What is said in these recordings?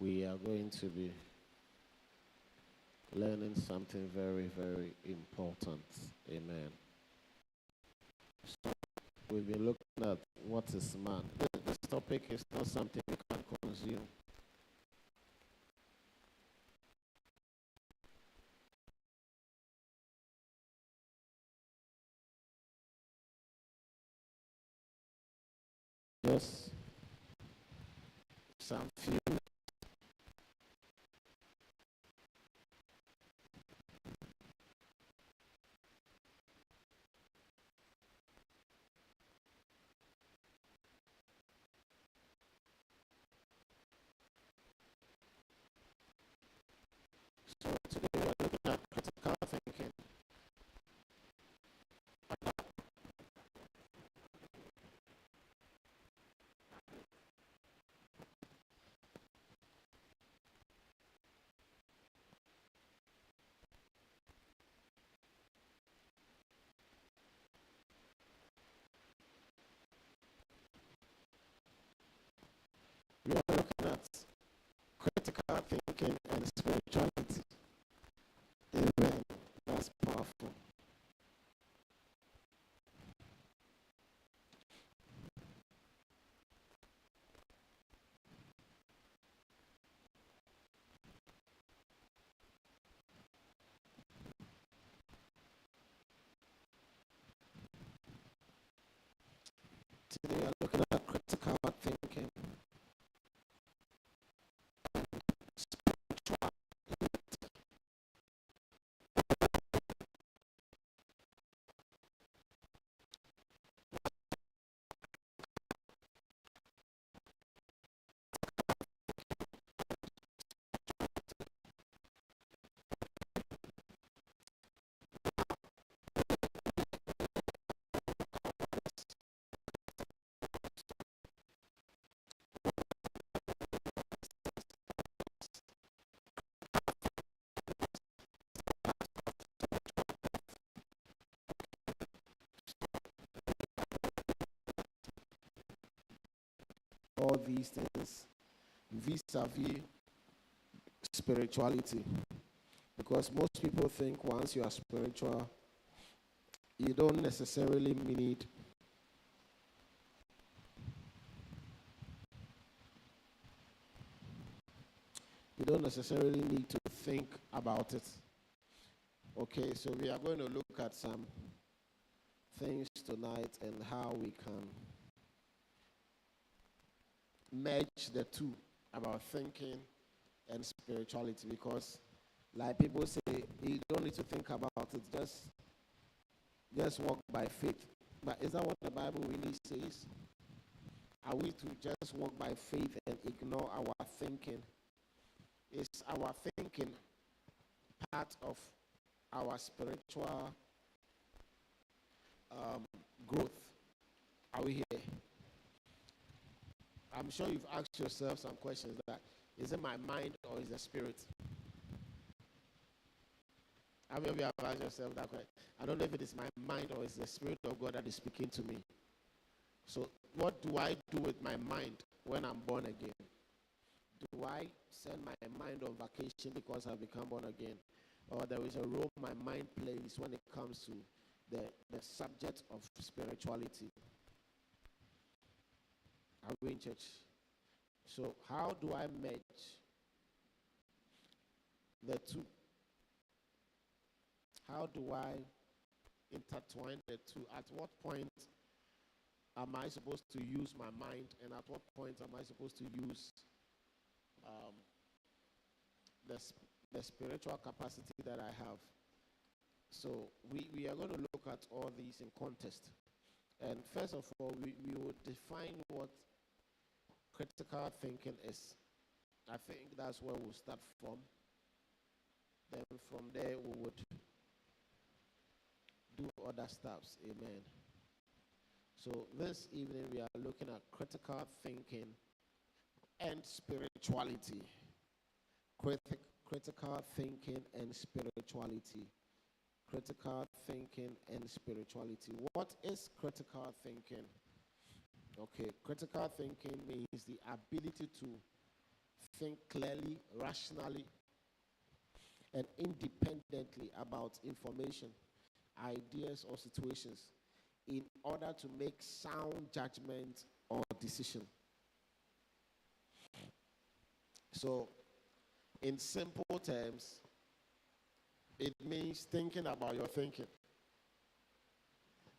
we are going to be learning something very, very important. Amen. So we've been looking at what is man. This topic is not something we can consume. Just some few. So today we are looking at critical thinking. We are looking at critical thinking and spirituality. Amen. That's powerful. Today we are looking at critical thinking. All these things vis-a-vis spirituality, because most people think once you are spiritual, you don't necessarily need to think about it. Okay, so we are going to look at some things tonight and how we can merge the two about thinking and spirituality, because like people say, you don't need to think about it, just walk by faith. But is that what the Bible really says? Are we to just walk by faith and ignore our thinking? Is our thinking part of our spiritual growth? Are we here? I'm sure you've asked yourself some questions that, is it my mind or is it the spirit? How many of you have asked yourself that question? I don't know if it is my mind or it's the Spirit of God that is speaking to me. So what do I do with my mind when I'm born again? Do I send my mind on vacation because I've become born again? Or there is a role my mind plays when it comes to the subject of spirituality? Are we in church? So how do I merge the two? How do I intertwine the two? At what point am I supposed to use my mind, and at what point am I supposed to use the spiritual capacity that I have? So we are going to look at all these in context. And first of all, we will define what critical thinking is. I think that's where we'll start from. Then from there we would do other steps. Amen. So this evening we are looking at critical thinking and spirituality. Critical thinking and spirituality. Critical thinking and spirituality. What is critical thinking? Okay, critical thinking means the ability to think clearly, rationally, and independently about information, ideas, or situations in order to make sound judgment or decision. So, in simple terms, it means thinking about your thinking.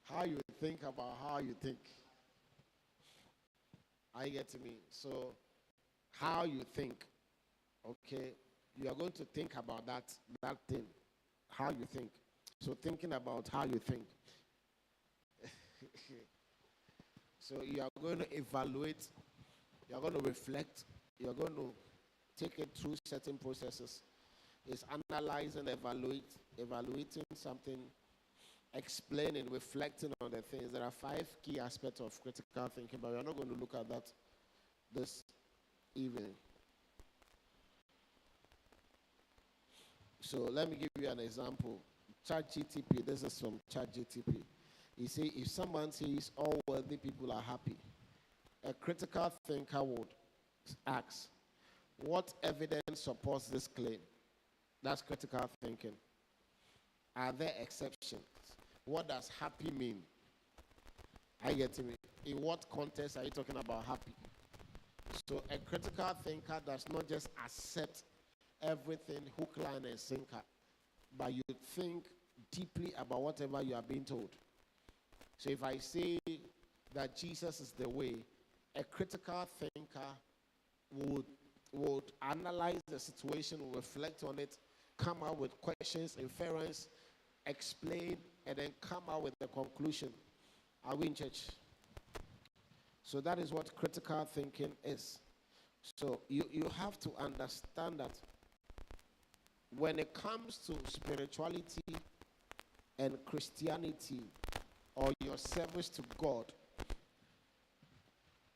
How you think about how you think. I get to me. So, how you think, okay, you are going to think about that thing, how you think. So, thinking about how you think. So, you are going to evaluate, you are going to reflect, you are going to take it through certain processes. It's analyzing, evaluating something, explaining, reflecting on the things. There are 5 key aspects of critical thinking, but we're not going to look at that this evening. So let me give you an example. ChatGTP, this is from ChatGTP. You see, if someone says all wealthy people are happy, a critical thinker would ask, what evidence supports this claim? That's critical thinking. Are there exceptions? What does happy mean? I get to me. In what context are you talking about happy? So a critical thinker does not just accept everything hook, line, and sinker, but you think deeply about whatever you are being told. So if I say that Jesus is the way, a critical thinker would analyze the situation, reflect on it, come out with questions, inference, explain, and then come out with the conclusion. Are we in church? So that is what critical thinking is. So you have to understand that when it comes to spirituality and Christianity or your service to God,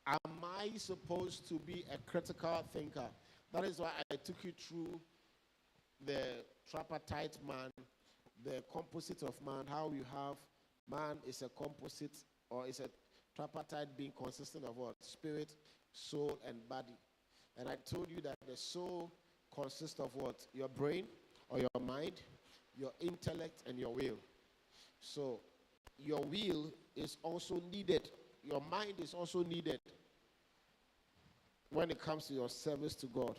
am I supposed to be a critical thinker? That is why I took you through the tripartite man, the composite of man, how you have man is a composite or is a tripartite being consistent of what? Spirit, soul, and body. And I told you that the soul consists of what? Your brain or your mind, your intellect, and your will. So your will is also needed. Your mind is also needed when it comes to your service to God.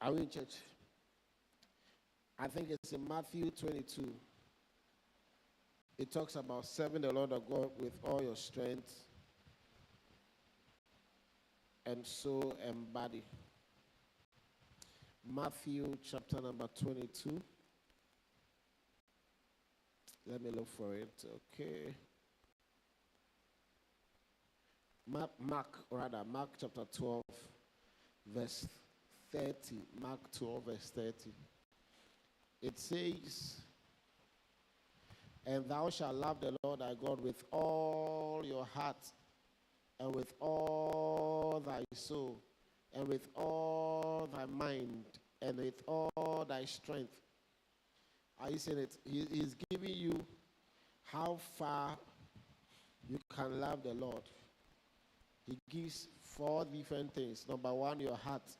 Are we in church? I think it's in Matthew 22. It talks about serving the Lord of God with all your strength and soul and body. Matthew chapter number 22. Let me look for it. Okay. Mark chapter 12, verse 30. Mark 12, verse 30. It says, and thou shalt love the Lord thy God with all your heart, and with all thy soul, and with all thy mind, and with all thy strength. Are you seeing it? He's giving you how far you can love the Lord. He gives 4 different things. Number 1, your heart.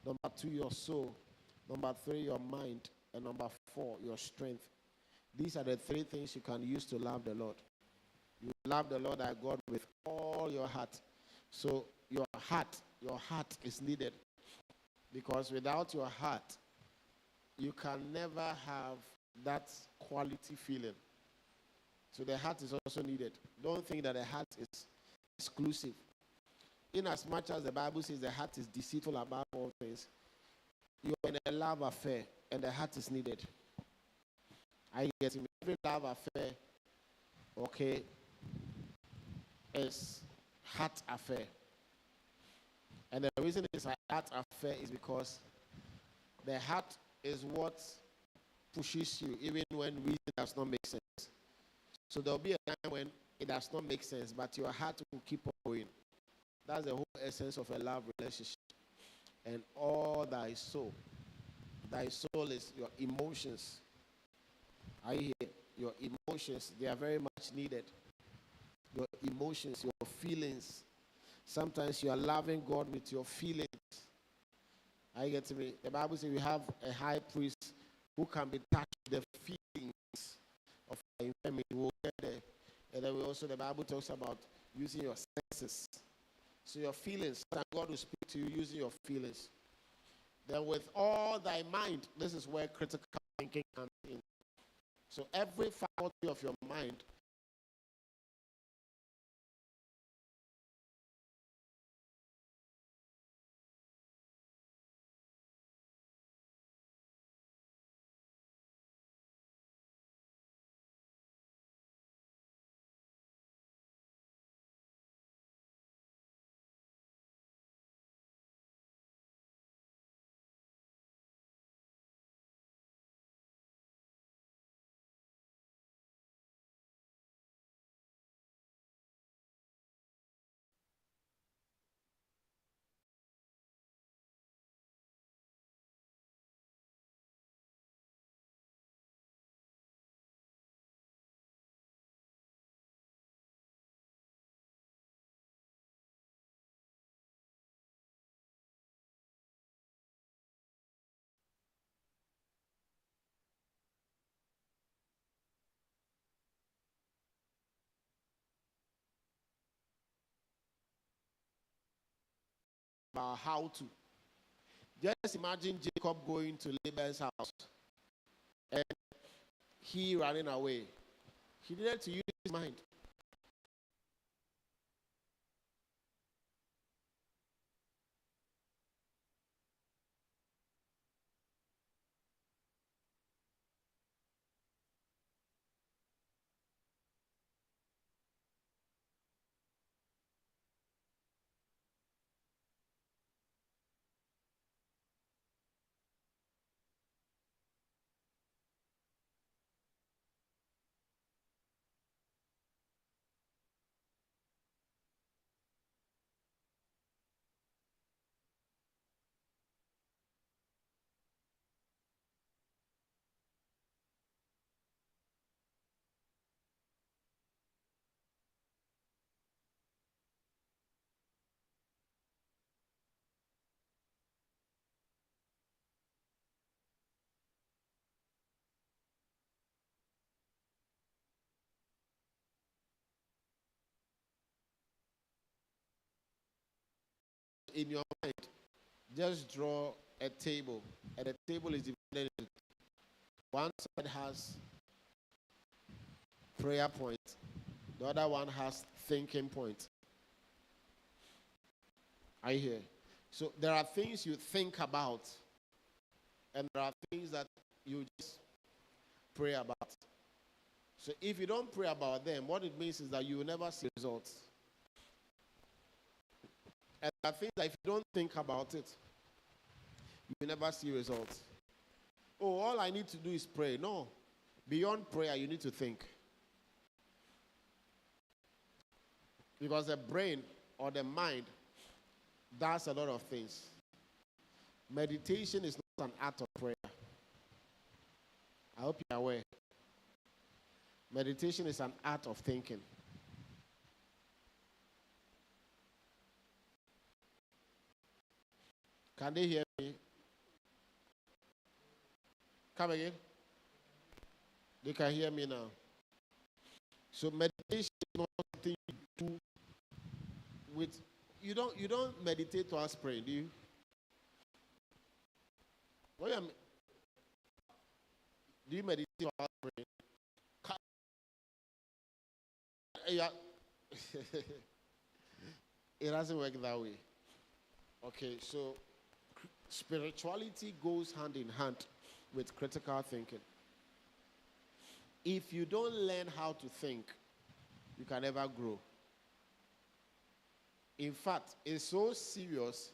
Number 2, your soul. Number 3, your mind. And number 4, your strength. These are the 3 things you can use to love the Lord. You love the Lord thy God with all your heart. So your heart is needed. Because without your heart, you can never have that quality feeling. So the heart is also needed. Don't think that the heart is exclusive. In as much as the Bible says the heart is deceitful above all things, you are in a love affair and the heart is needed. I get it. Every love affair, okay, is heart affair. And the reason it's a heart affair is because the heart is what pushes you, even when reason does not make sense. So there'll be a time when it does not make sense, but your heart will keep on going. That's the whole essence of a love relationship. And all thy soul is your emotions. I hear your emotions, they are very much needed. Your emotions, your feelings, Sometimes you are loving God with your feelings. I get to me. The Bible says we have a high priest who can be touched with the feelings of our infirmity. We'll get there. And then the Bible talks about using your senses. So your feelings, God will speak to you using your feelings. Then with all thy mind, this is where critical thinking comes in. So every faculty of your mind about how to. Just imagine Jacob going to Laban's house and he running away. He needed to use his mind. In your mind, just draw a table, and the table is divided into one side has prayer point, the other one has thinking point. Are you here? So there are things you think about, and there are things that you just pray about. So if you don't pray about them, what it means is that you will never see results. And there are things that if you don't think about it, you will never see results. Oh, all I need to do is pray. No. Beyond prayer, you need to think. Because the brain or the mind does a lot of things. Meditation is not an act of prayer. I hope you're aware. Meditation is an art of thinking. Can they hear me? Come again. They can hear me now. So meditation is not something you do with. You don't meditate to ask prayer, do you? Do you meditate to ask prayer? Yeah. It doesn't work that way. Okay, so spirituality goes hand in hand with critical thinking. If you don't learn how to think, you can never grow. In fact, it's so serious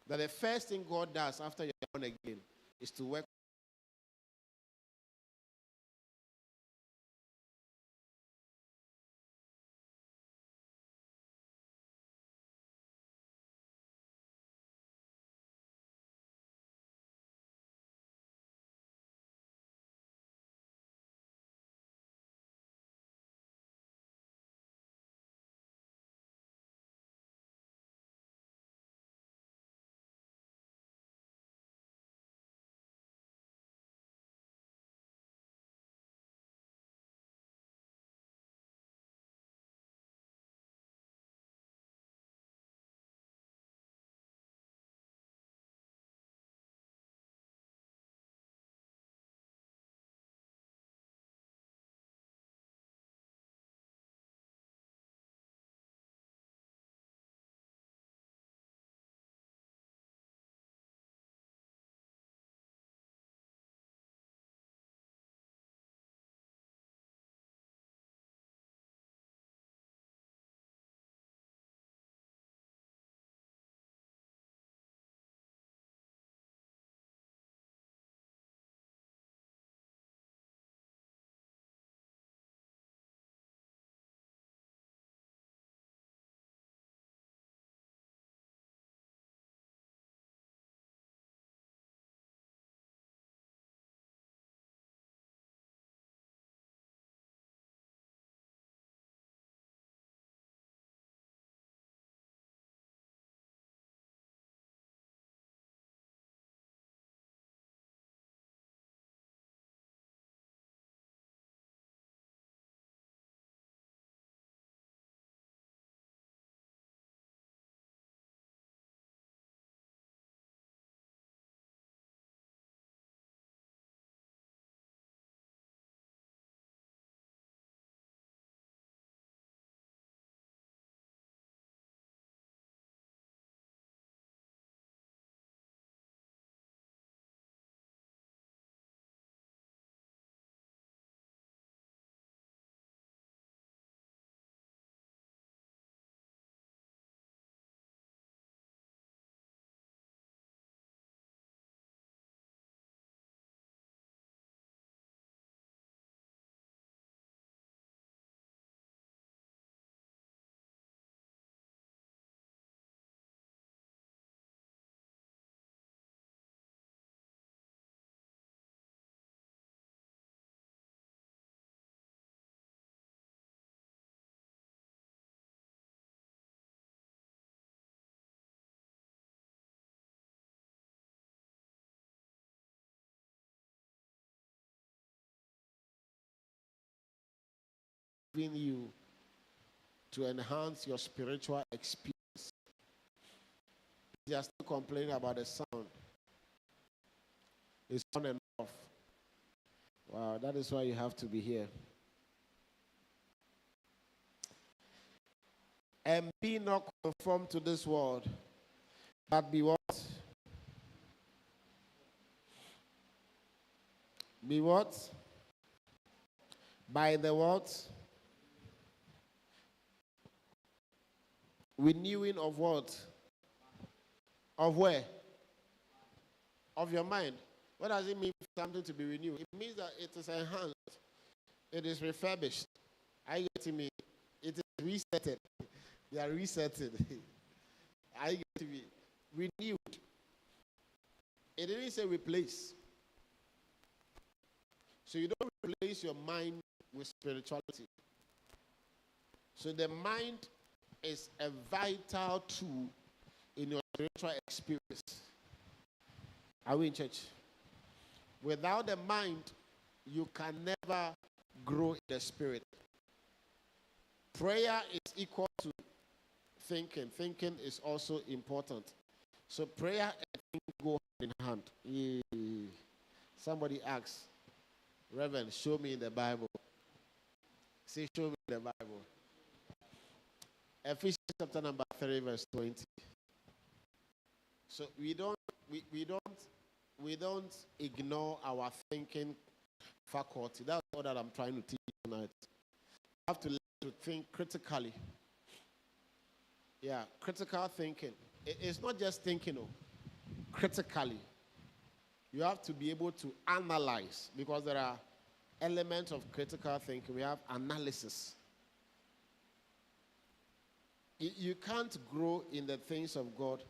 that the first thing God does after you're born again is to work giving you to enhance your spiritual experience. They are still complaining about the sound. It's on and off. Wow, that is why you have to be here. And be not conformed to this world, but be what? Be what? By the what? Renewing of what? Of where? Of your mind. What does it mean for something to be renewed? It means that it is enhanced. It is refurbished. Are you getting me? It is resetted. They are resetted. Are you getting me? Renewed. It didn't say replace. So you don't replace your mind with spirituality. So the mind is a vital tool in your spiritual experience. Are we in church? Without the mind, you can never grow in the spirit. Prayer is equal to thinking. Thinking is also important. So prayer and thinking go hand in hand. Somebody asks, Reverend, show me in the Bible. Say, show me in the Bible. Ephesians chapter number 3, verse 20. So we don't ignore our thinking faculty. That's all that I'm trying to teach you tonight. You have to learn to think critically. Yeah, critical thinking. It's not just thinking, critically. You have to be able to analyze, because there are elements of critical thinking. We have analysis. You can't grow in the things of God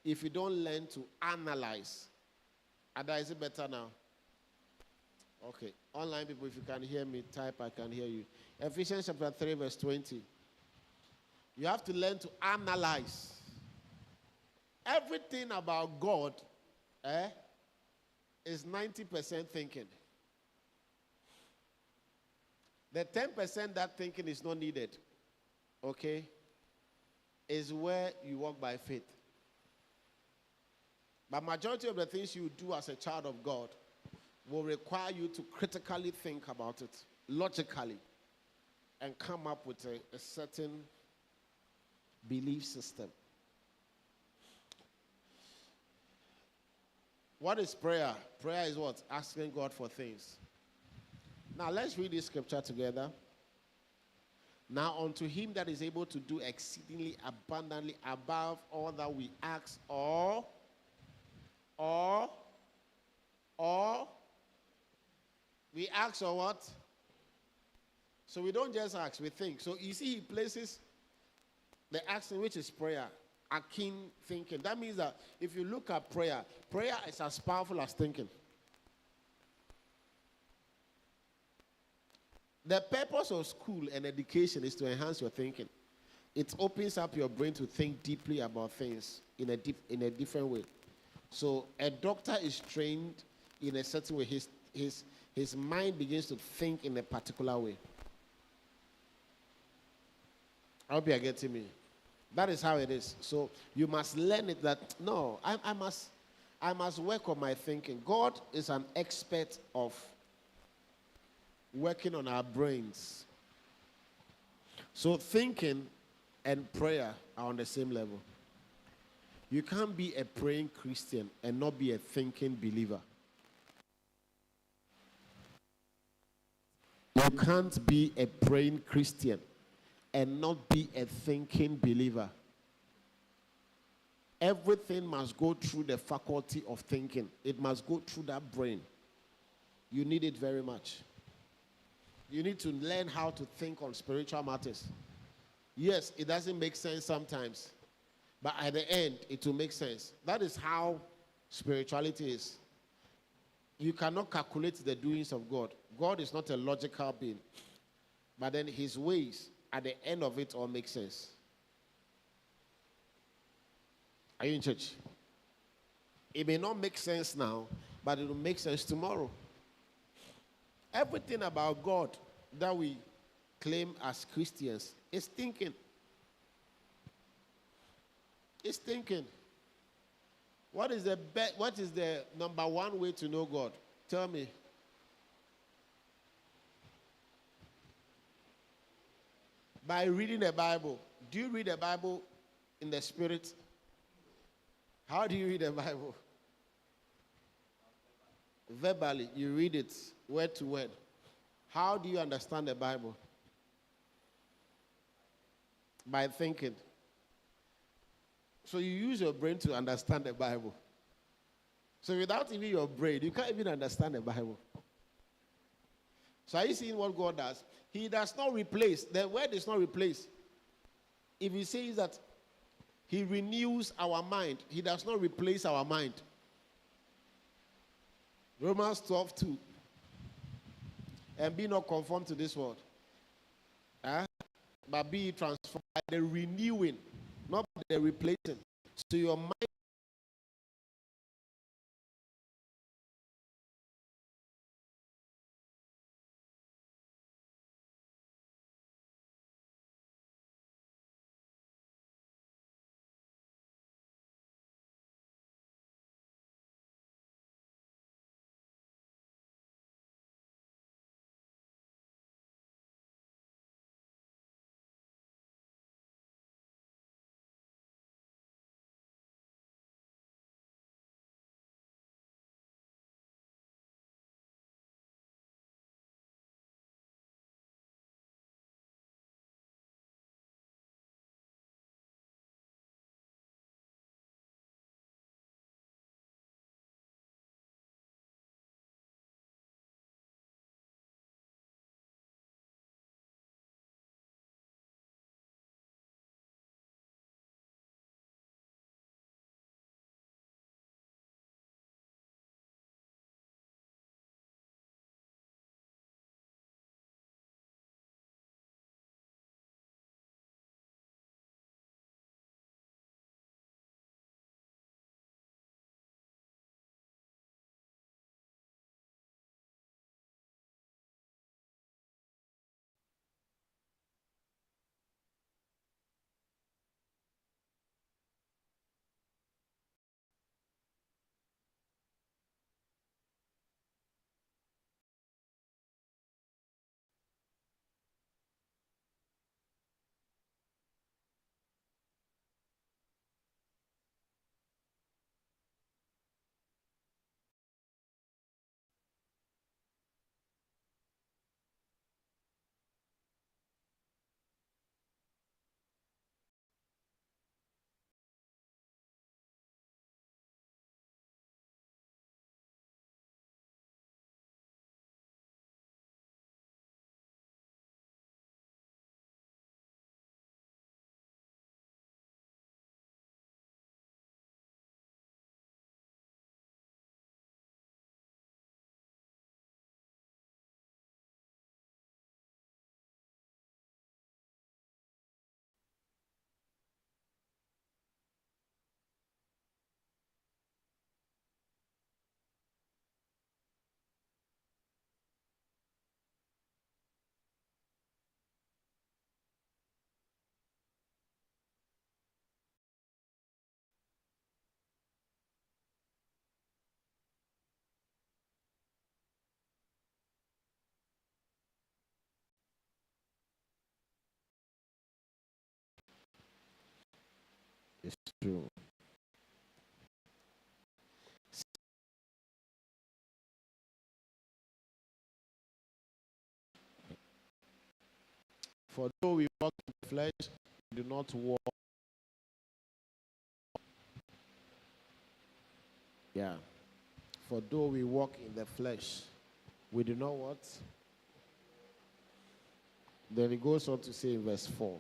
if you don't learn to analyze. Ada, is it better now? Okay. Online people, if you can hear me, type, I can hear you. Ephesians chapter 3, verse 20. You have to learn to analyze. Everything about God is 90% thinking. The 10% that thinking is not needed, okay, is where you walk by faith. But majority of the things you do as a child of God will require you to critically think about it, logically, and come up with a certain belief system. What is prayer? Prayer is what? Asking God for things. Now let's read this scripture together. Now unto him that is able to do exceedingly abundantly above all that we ask or we ask or what? So we don't just ask, we think. So you see, he places the action, which is prayer, akin thinking. That means that if you look at prayer, prayer is as powerful as thinking. The purpose of school and education is to enhance your thinking. It opens up your brain to think deeply about things in a different way. So a doctor is trained in a certain way. His mind begins to think in a particular way. I hope you are getting me. That is how it is. So you must learn it that, no, I must work on my thinking. God is an expert of working on our brains. So thinking and prayer are on the same level. You can't be a praying Christian and not be a thinking believer. You can't be a praying Christian and not be a thinking believer. Everything must go through the faculty of thinking. It must go through that brain. You need it very much. You need to learn how to think on spiritual matters. Yes, it doesn't make sense sometimes, but at the end, it will make sense. That is how spirituality is. You cannot calculate the doings of God. God is not a logical being, but then his ways, at the end of it, all make sense. Are you in church? It may not make sense now, but it will make sense tomorrow. Everything about God that we claim as Christians is thinking. It's thinking. What is the number one way to know God? Tell me. By reading the Bible. Do you read the Bible in the Spirit? How do you read the Bible? Verbally, you read it word to word. How do you understand the Bible? By thinking. So you use your brain to understand the Bible. So without even your brain, you can't even understand the Bible. So are you seeing what God does? He does not replace. The word is not replace. If he says that he renews our mind, he does not replace our mind. Romans 12:2. And be not conformed to this world. But be transformed by the renewing, not by the replacing. So your mind is true. For though we walk in the flesh, we do not walk. Yeah. For though we walk in the flesh, we do not what? Then it goes on to say in verse 4.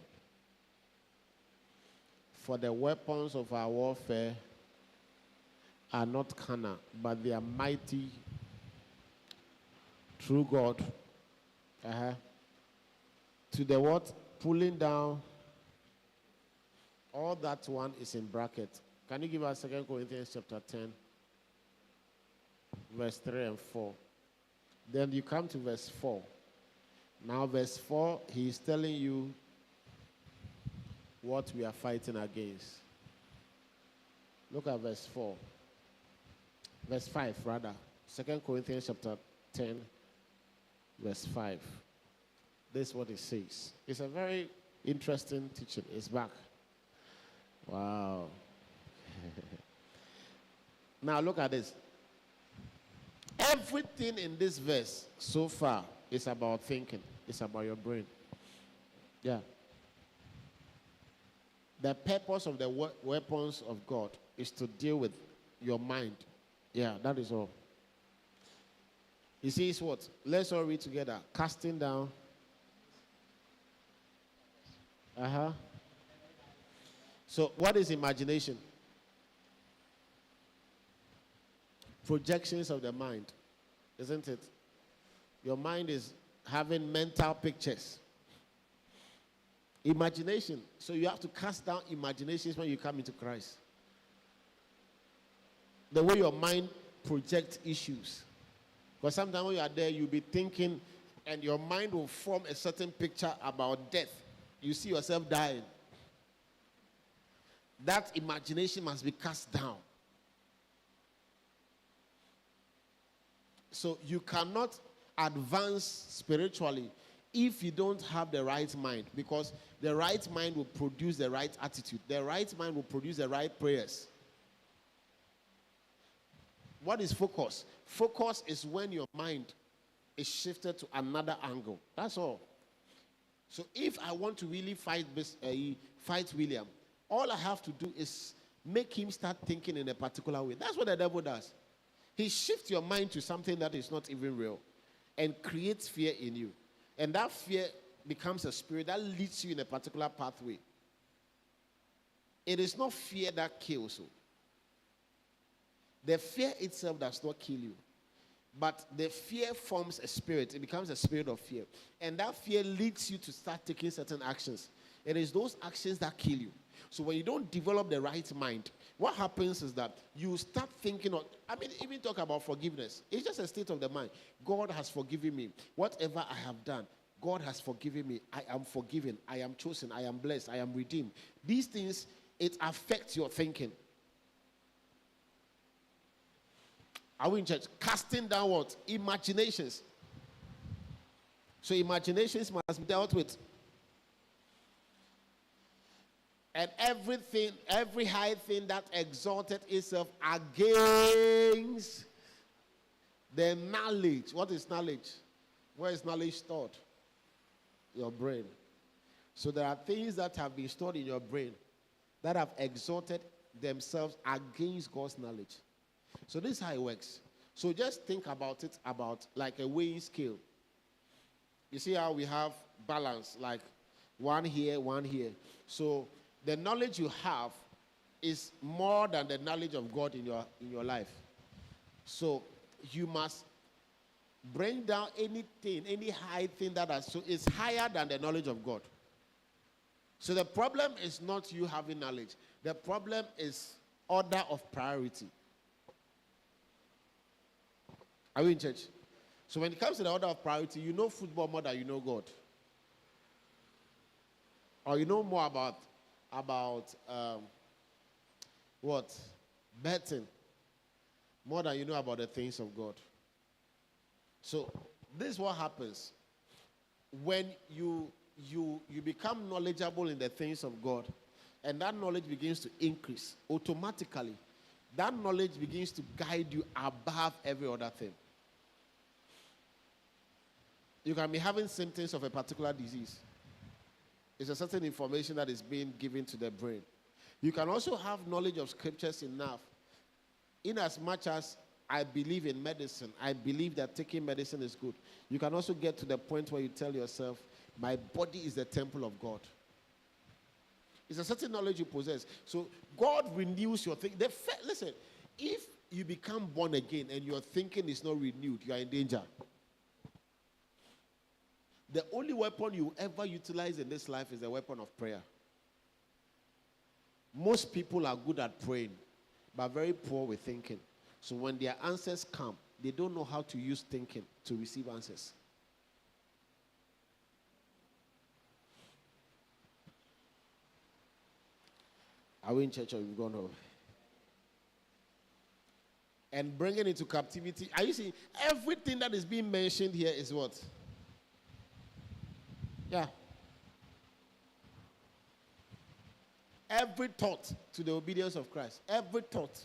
For the weapons of our warfare are not carnal, but they are mighty through God. To the what? Pulling down. All that one is in bracket. Can you give us 2 Corinthians chapter 10, verse 3 and 4? Then you come to verse 4. Now, verse 4, he is telling you what we are fighting against. Look at verse 4. Verse 5, rather. 2 Corinthians chapter 10, verse 5. This is what it says. It's a very interesting teaching. It's back. Wow. Now, look at this. Everything in this verse so far is about thinking. It's about your brain. Yeah. The purpose of the weapons of God is to deal with your mind. Yeah, that is all. He says what? Let's all read together. Casting down. So, what is imagination? Projections of the mind, isn't it? Your mind is having mental pictures. Imagination. So you have to cast down imaginations when you come into Christ. The way your mind projects issues. Because sometimes when you are there, you'll be thinking, and your mind will form a certain picture about death. You see yourself dying. That imagination must be cast down. So you cannot advance spiritually if you don't have the right mind, because the right mind will produce the right attitude. The right mind will produce the right prayers. What is focus? Focus is when your mind is shifted to another angle. That's all. So if I want to really fight William, all I have to do is make him start thinking in a particular way. That's what the devil does. He shifts your mind to something that is not even real and creates fear in you. And that fear becomes a spirit that leads you in a particular pathway. It is not fear that kills you. The fear itself does not kill you. But the fear forms a spirit. It becomes a spirit of fear. And that fear leads you to start taking certain actions. It is those actions that kill you. So when you don't develop the right mind, what happens is that you start thinking of, even talk about forgiveness. It's just a state of the mind. God has forgiven me. Whatever I have done, God has forgiven me. I am forgiven. I am chosen. I am blessed. I am redeemed. These things, it affects your thinking. Are we in church? Casting down what? Imaginations. So imaginations must be dealt with. And every high thing that exalted itself against the knowledge. What is knowledge? Where is knowledge stored? Your brain. So there are things that have been stored in your brain that have exalted themselves against God's knowledge. So this is how it works. So just think about it about like a weighing scale. You see how we have balance, like one here, one here. So the knowledge you have is more than the knowledge of God in your life. So you must bring down anything, any high thing is higher than the knowledge of God. So the problem is not you having knowledge. The problem is order of priority. Are we in church? So when it comes to the order of priority, you know football more than you know God. Or you know more about what? Betting. More than you know about the things of God. So this is what happens. When you become knowledgeable in the things of God, and that knowledge begins to increase, automatically, that knowledge begins to guide you above every other thing. You can be having symptoms of a particular disease. It's a certain information that is being given to the brain. You can also have knowledge of scriptures enough. In as much as I believe in medicine, I believe that taking medicine is good. You can also get to the point where you tell yourself, my body is the temple of God. It's a certain knowledge you possess. So God renews your thinking. Listen, if you become born again and your thinking is not renewed, you are in danger. The only weapon you ever utilize in this life is the weapon of prayer. Most people are good at praying, but very poor with thinking. So when their answers come, they don't know how to use thinking to receive answers. Are we in church or we've gone home? And bringing into captivity. Are you seeing everything that is being mentioned here is what? Yeah. Every thought to the obedience of Christ. Every thought.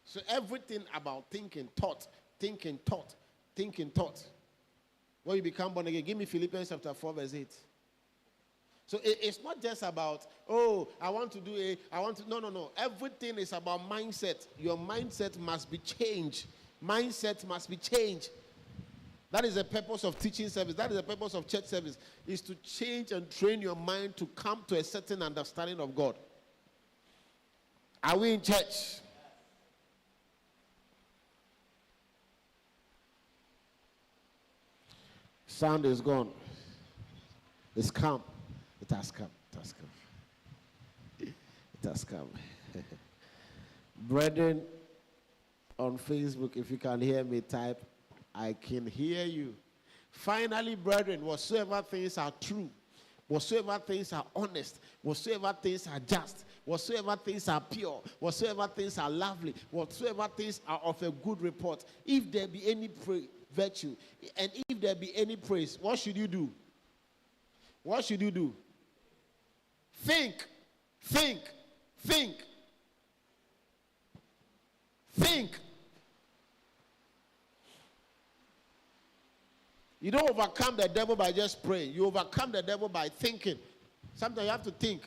So everything about thinking, thought, thinking, thought, thinking, thought. When you become born again, give me Philippians chapter 4 verse 8. So it's not just about, oh, I want to do it, no. Everything is about mindset. Your mindset must be changed. Mindset must be changed. That is the purpose of teaching service. That is the purpose of church service, is to change and train your mind to come to a certain understanding of God. Are we in church? Sound is gone. It's come. It has come. It has come. It has come. Brethren, on Facebook, if you can hear me, type, I can hear you. Finally, brethren, whatsoever things are true, whatsoever things are honest, whatsoever things are just, whatsoever things are pure, whatsoever things are lovely, whatsoever things are of a good report, if there be any virtue, and if there be any praise, what should you do? What should you do? Think. You don't overcome the devil by just praying. You overcome the devil by thinking. Sometimes you have to think,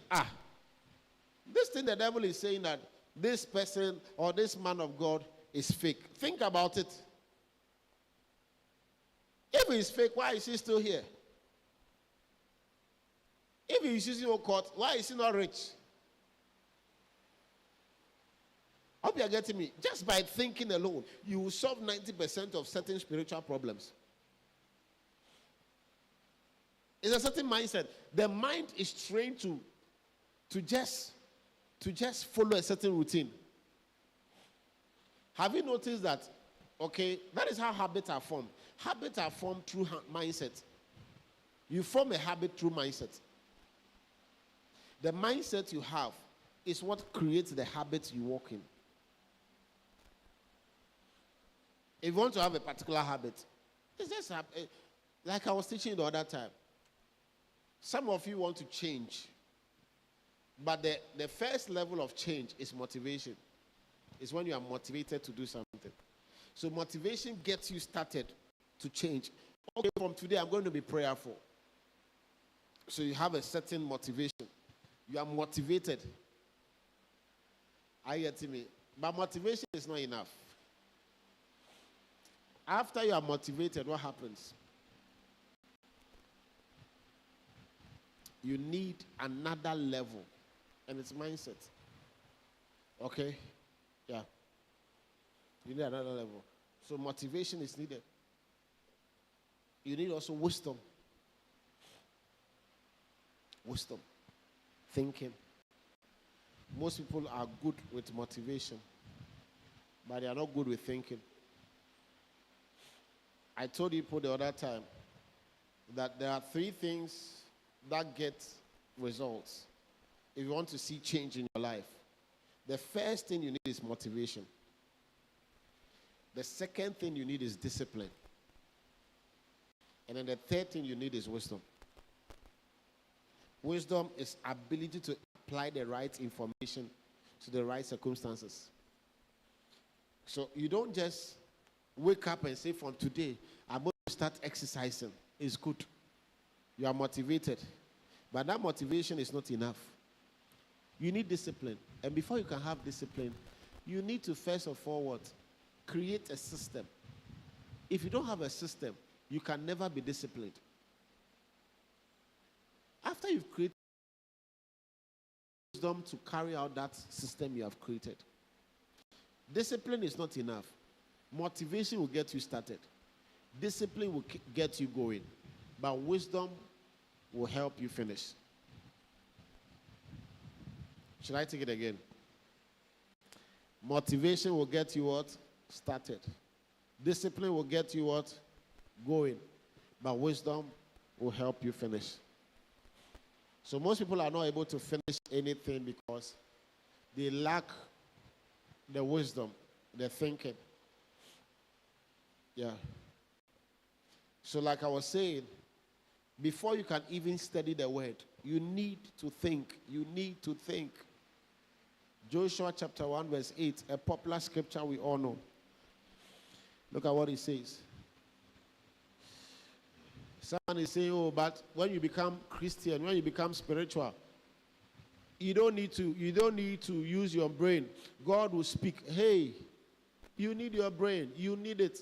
this thing the devil is saying that this person or this man of God is fake. Think about it. If he's fake, why is he still here? If he's using your court, why is he not rich? I hope you are getting me. Just by thinking alone, you will solve 90% of certain spiritual problems. It's a certain mindset. The mind is trained to just follow a certain routine. Have you noticed that? Okay, that is how habits are formed. Habits are formed through mindset. You form a habit through mindset. The mindset you have is what creates the habits you walk in. If you want to have a particular habit, it's just like I was teaching the other time. Some of you want to change, but the first level of change is motivation. It's when you are motivated to do something. So motivation gets you started to change. Okay, from today I'm going to be prayerful. So you have a certain motivation. You are motivated. Are you getting me? But motivation is not enough. After you are motivated, what happens? You need another level, and it's mindset. Okay? Yeah. You need another level. So motivation is needed. You need also wisdom. Wisdom. Thinking. Most people are good with motivation, but they are not good with thinking. I told you the other time that there are 3 things that get results if you want to see change in your life. The first thing you need is motivation. The second thing you need is discipline. And then the third thing you need is wisdom. Wisdom is ability to apply the right information to the right circumstances. So you don't just wake up and say, from today, I'm going to start exercising. It's good. You are motivated. But that motivation is not enough. You need discipline. And before you can have discipline, you need to first of all what? Create a system. If you don't have a system, you can never be disciplined. After you've created wisdom to carry out that system you have created, discipline is not enough. Motivation will get you started. Discipline will get you going. But wisdom will help you finish. Should I take it again? Motivation will get you what? Started. Discipline will get you what? Going. But wisdom will help you finish. So most people are not able to finish anything because they lack the wisdom, the thinking. Yeah. So like I was saying, before you can even study the word, you need to think. You need to think. Joshua chapter 1 verse 8, a popular scripture we all know. Look at what it says. Someone is saying, oh, but when you become Christian, when you become spiritual, you don't need to use your brain. God will speak. Hey, you need your brain. You need it.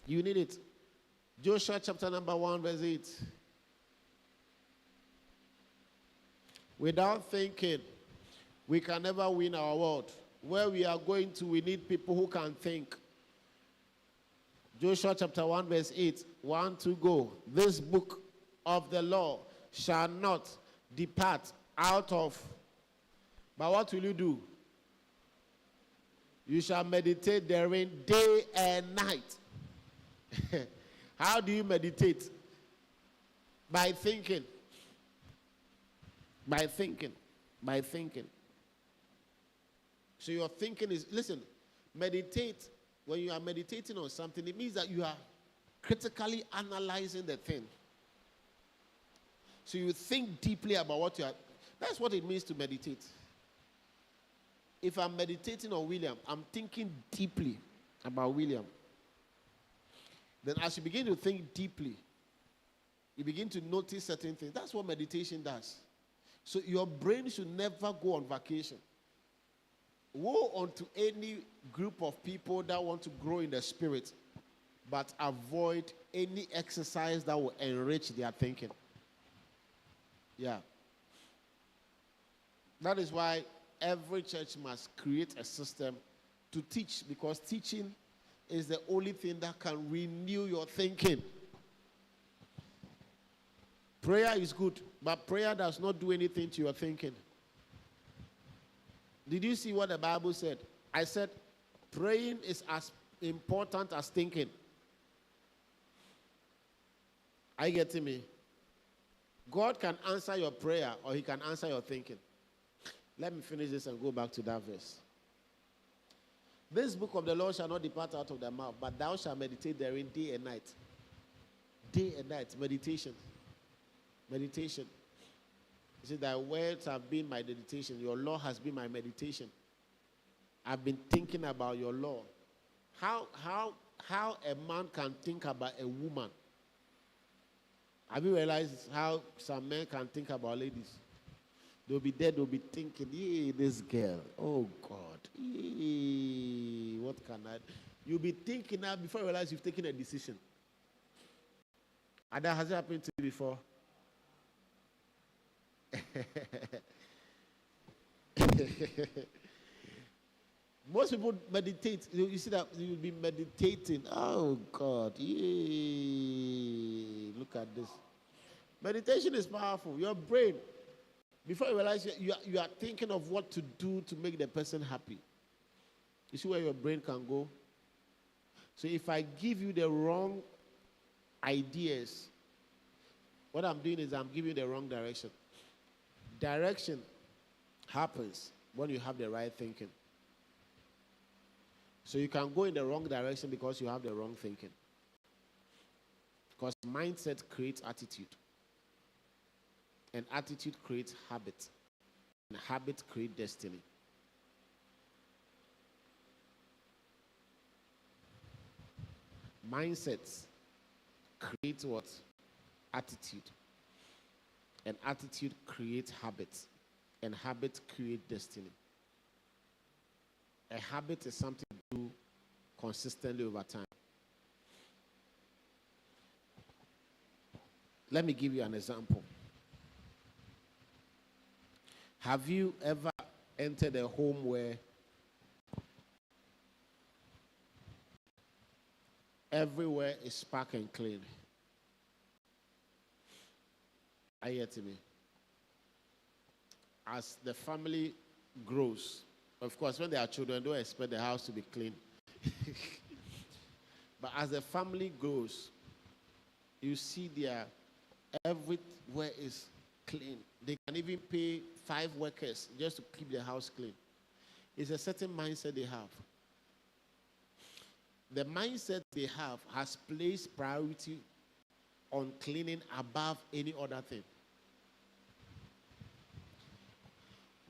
You need it. Joshua chapter number 1 verse 8. Without thinking, we can never win our world. Where we are going to, we need people who can think. Joshua chapter 1 verse 8. 1, 2, go. This book of the law shall not depart out of. But what will you do? You shall meditate therein day and night. How do you meditate? By thinking. By thinking. By thinking. So your thinking is, listen, meditate. When you are meditating on something, it means that you are critically analyzing the thing. So you think deeply about what you are. That's what it means to meditate. If I'm meditating on William, I'm thinking deeply about William. Then as you begin to think deeply, you begin to notice certain things. That's what meditation does. So your brain should never go on vacation. Woe unto any group of people that want to grow in the spirit, but avoid any exercise that will enrich their thinking. Yeah. That is why every church must create a system to teach, because teaching is the only thing that can renew your thinking. Prayer is good, but prayer does not do anything to your thinking. Did you see what the Bible said? I said praying is as important as thinking. Are you getting me? God can answer your prayer or he can answer your thinking. Let me finish this and go back to that verse. This book of the law shall not depart out of thy mouth, but thou shalt meditate therein day and night. Day and night, meditation. Meditation. You see, thy words have been my meditation. Your law has been my meditation. I've been thinking about your law. How a man can think about a woman? Have you realized how some men can think about ladies? They'll be there, they'll be thinking, yeah, this girl, oh God, yeah, what can I do? You'll be thinking now before you realize you've taken a decision. And that has happened to you before? Most people meditate. You see that you'll be meditating. Oh God, yeah. Look at this. Meditation is powerful. Your brain, before you realize you are thinking of what to do to make the person happy. You see where your brain can go? So if I give you the wrong ideas, what I'm doing is I'm giving you the wrong direction. Direction happens when you have the right thinking. So you can go in the wrong direction because you have the wrong thinking. Because mindset creates attitude. And attitude creates habit. And habit creates destiny. Mindsets create what? Attitude. And attitude creates habits. And habit creates destiny. A habit is something you do consistently over time. Let me give you an example. Have you ever entered a home where everywhere is spark and clean? Are you hearing me? As the family grows, of course, when they are children, don't expect the house to be clean. But as the family grows, you see everywhere is clean. They can even pay 5 workers just to keep their house clean. It's a certain mindset they have. The mindset they have has placed priority on cleaning above any other thing.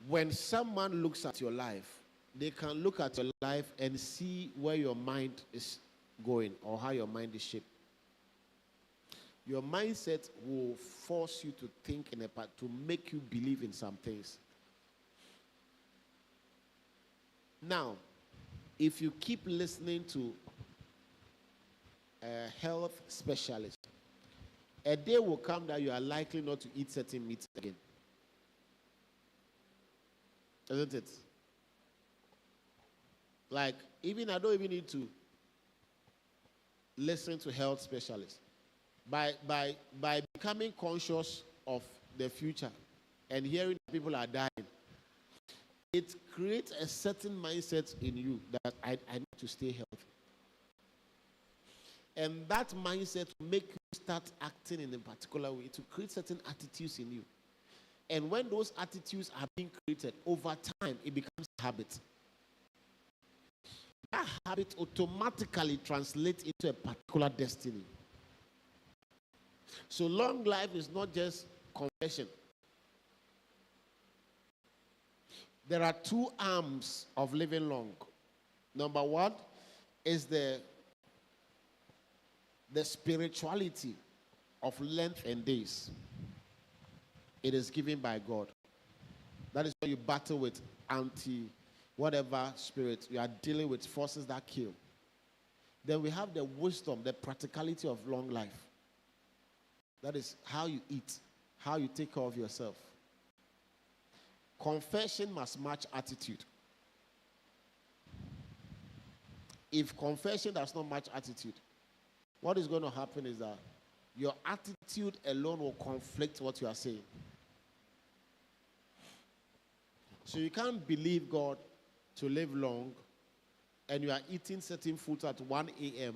When someone looks at your life, they can look at your life and see where your mind is going or how your mind is shaped. Your mindset will force you to think in a part to make you believe in some things. Now, if you keep listening to a health specialist, a day will come that you are likely not to eat certain meats again. Isn't it? Like, I don't even need to listen to health specialists. By becoming conscious of the future and hearing that people are dying, it creates a certain mindset in you that I need to stay healthy. And that mindset will make you start acting in a particular way to create certain attitudes in you. And when those attitudes are being created, over time, it becomes a habit. That habit automatically translates into a particular destiny. So long life is not just confession. There are 2 arms of living long. Number 1 is the spirituality of length and days. It is given by God. That is why you battle with whatever spirit. You are dealing with forces that kill. Then we have the wisdom, the practicality of long life. That is how you eat, how you take care of yourself. Confession must match attitude. If confession does not match attitude, what is going to happen is that your attitude alone will conflict what you are saying. So you can't believe God to live long and you are eating certain foods at 1 a.m.,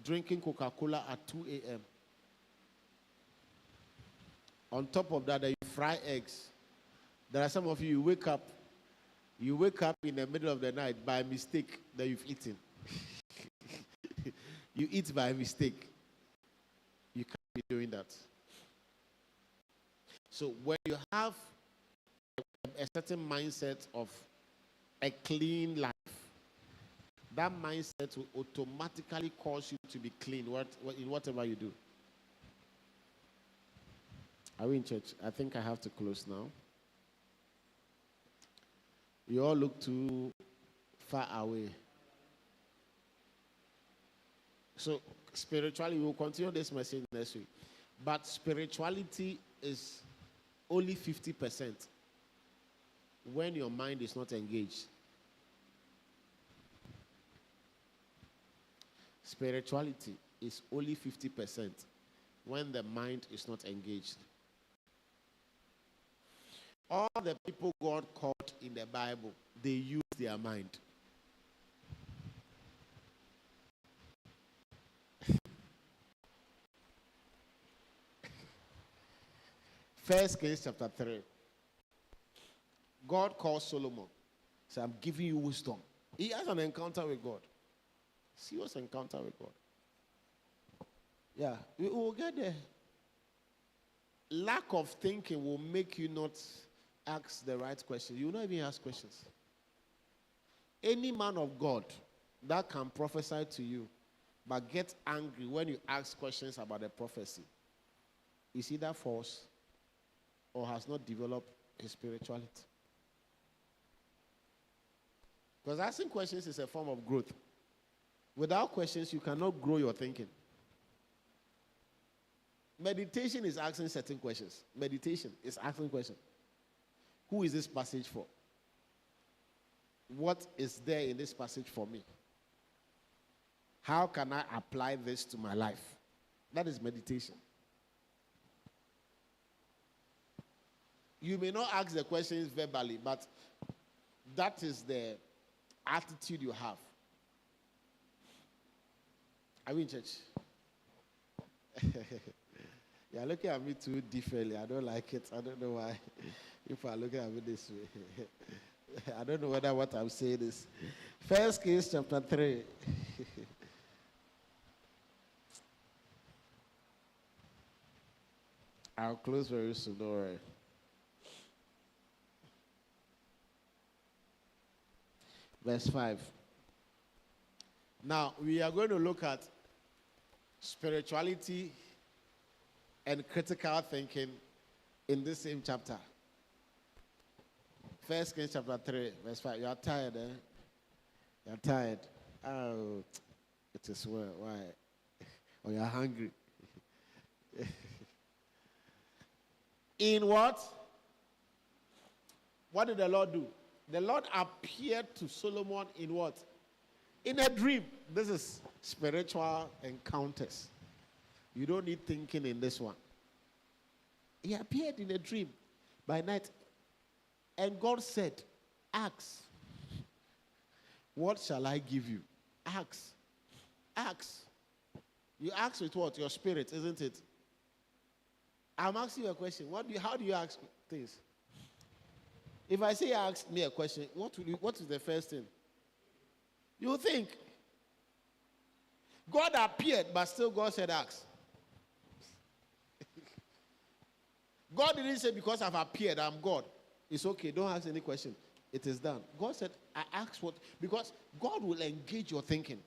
drinking Coca-Cola at 2 a.m. On top of that, you fry eggs. There are some of you wake up in the middle of the night by mistake that you've eaten. You eat by mistake. You can't be doing that. So when you have a certain mindset of a clean life, that mindset will automatically cause you to be clean in whatever you do. Are we in church? I think I have to close now. You all look too far away. So spiritually, we will continue this message next week. But spirituality is only 50% when your mind is not engaged. Spirituality is only 50% when the mind is not engaged. All the people God called in the Bible, they use their mind. First Kings chapter 3. God called Solomon. So I'm giving you wisdom. He has an encounter with God. Serious encounter with God. Yeah, we will get there. Lack of thinking will make you not ask the right questions. You will not even ask questions. Any man of God that can prophesy to you but get angry when you ask questions about the prophecy is either false or has not developed his spirituality. Because asking questions is a form of growth. Without questions, you cannot grow your thinking. Meditation is asking certain questions. Meditation is asking questions. Who is this passage for? What is there in this passage for me? How can I apply this to my life? That is meditation. You may not ask the questions verbally, but that is the attitude you have. Are we in church? You're looking at me too differently. I don't like it. I don't know why. If you're looking at me this way. I don't know whether what I'm saying is. First Kings chapter 3. I'll close very soon, don't worry. Verse 5. Now, we are going to look at spirituality and critical thinking in this same chapter. First Kings chapter 3, verse 5. You are tired, eh? You are tired. Oh, it is well. Why? Or you are hungry. In what? What did the Lord do? The Lord appeared to Solomon in what? In a dream. This is spiritual encounters. You don't need thinking in this one. He appeared in a dream by night. And God said, ask. What shall I give you? Ask. Ask. You ask with what? Your spirit, isn't it? I'm asking you a question. How do you ask things? If I say ask me a question, what is the first thing? You think. God appeared, but still God said ask. God didn't say because I've appeared, I'm God. It's okay, don't ask any question. It is done. God said, I ask what? Because God will engage your thinking.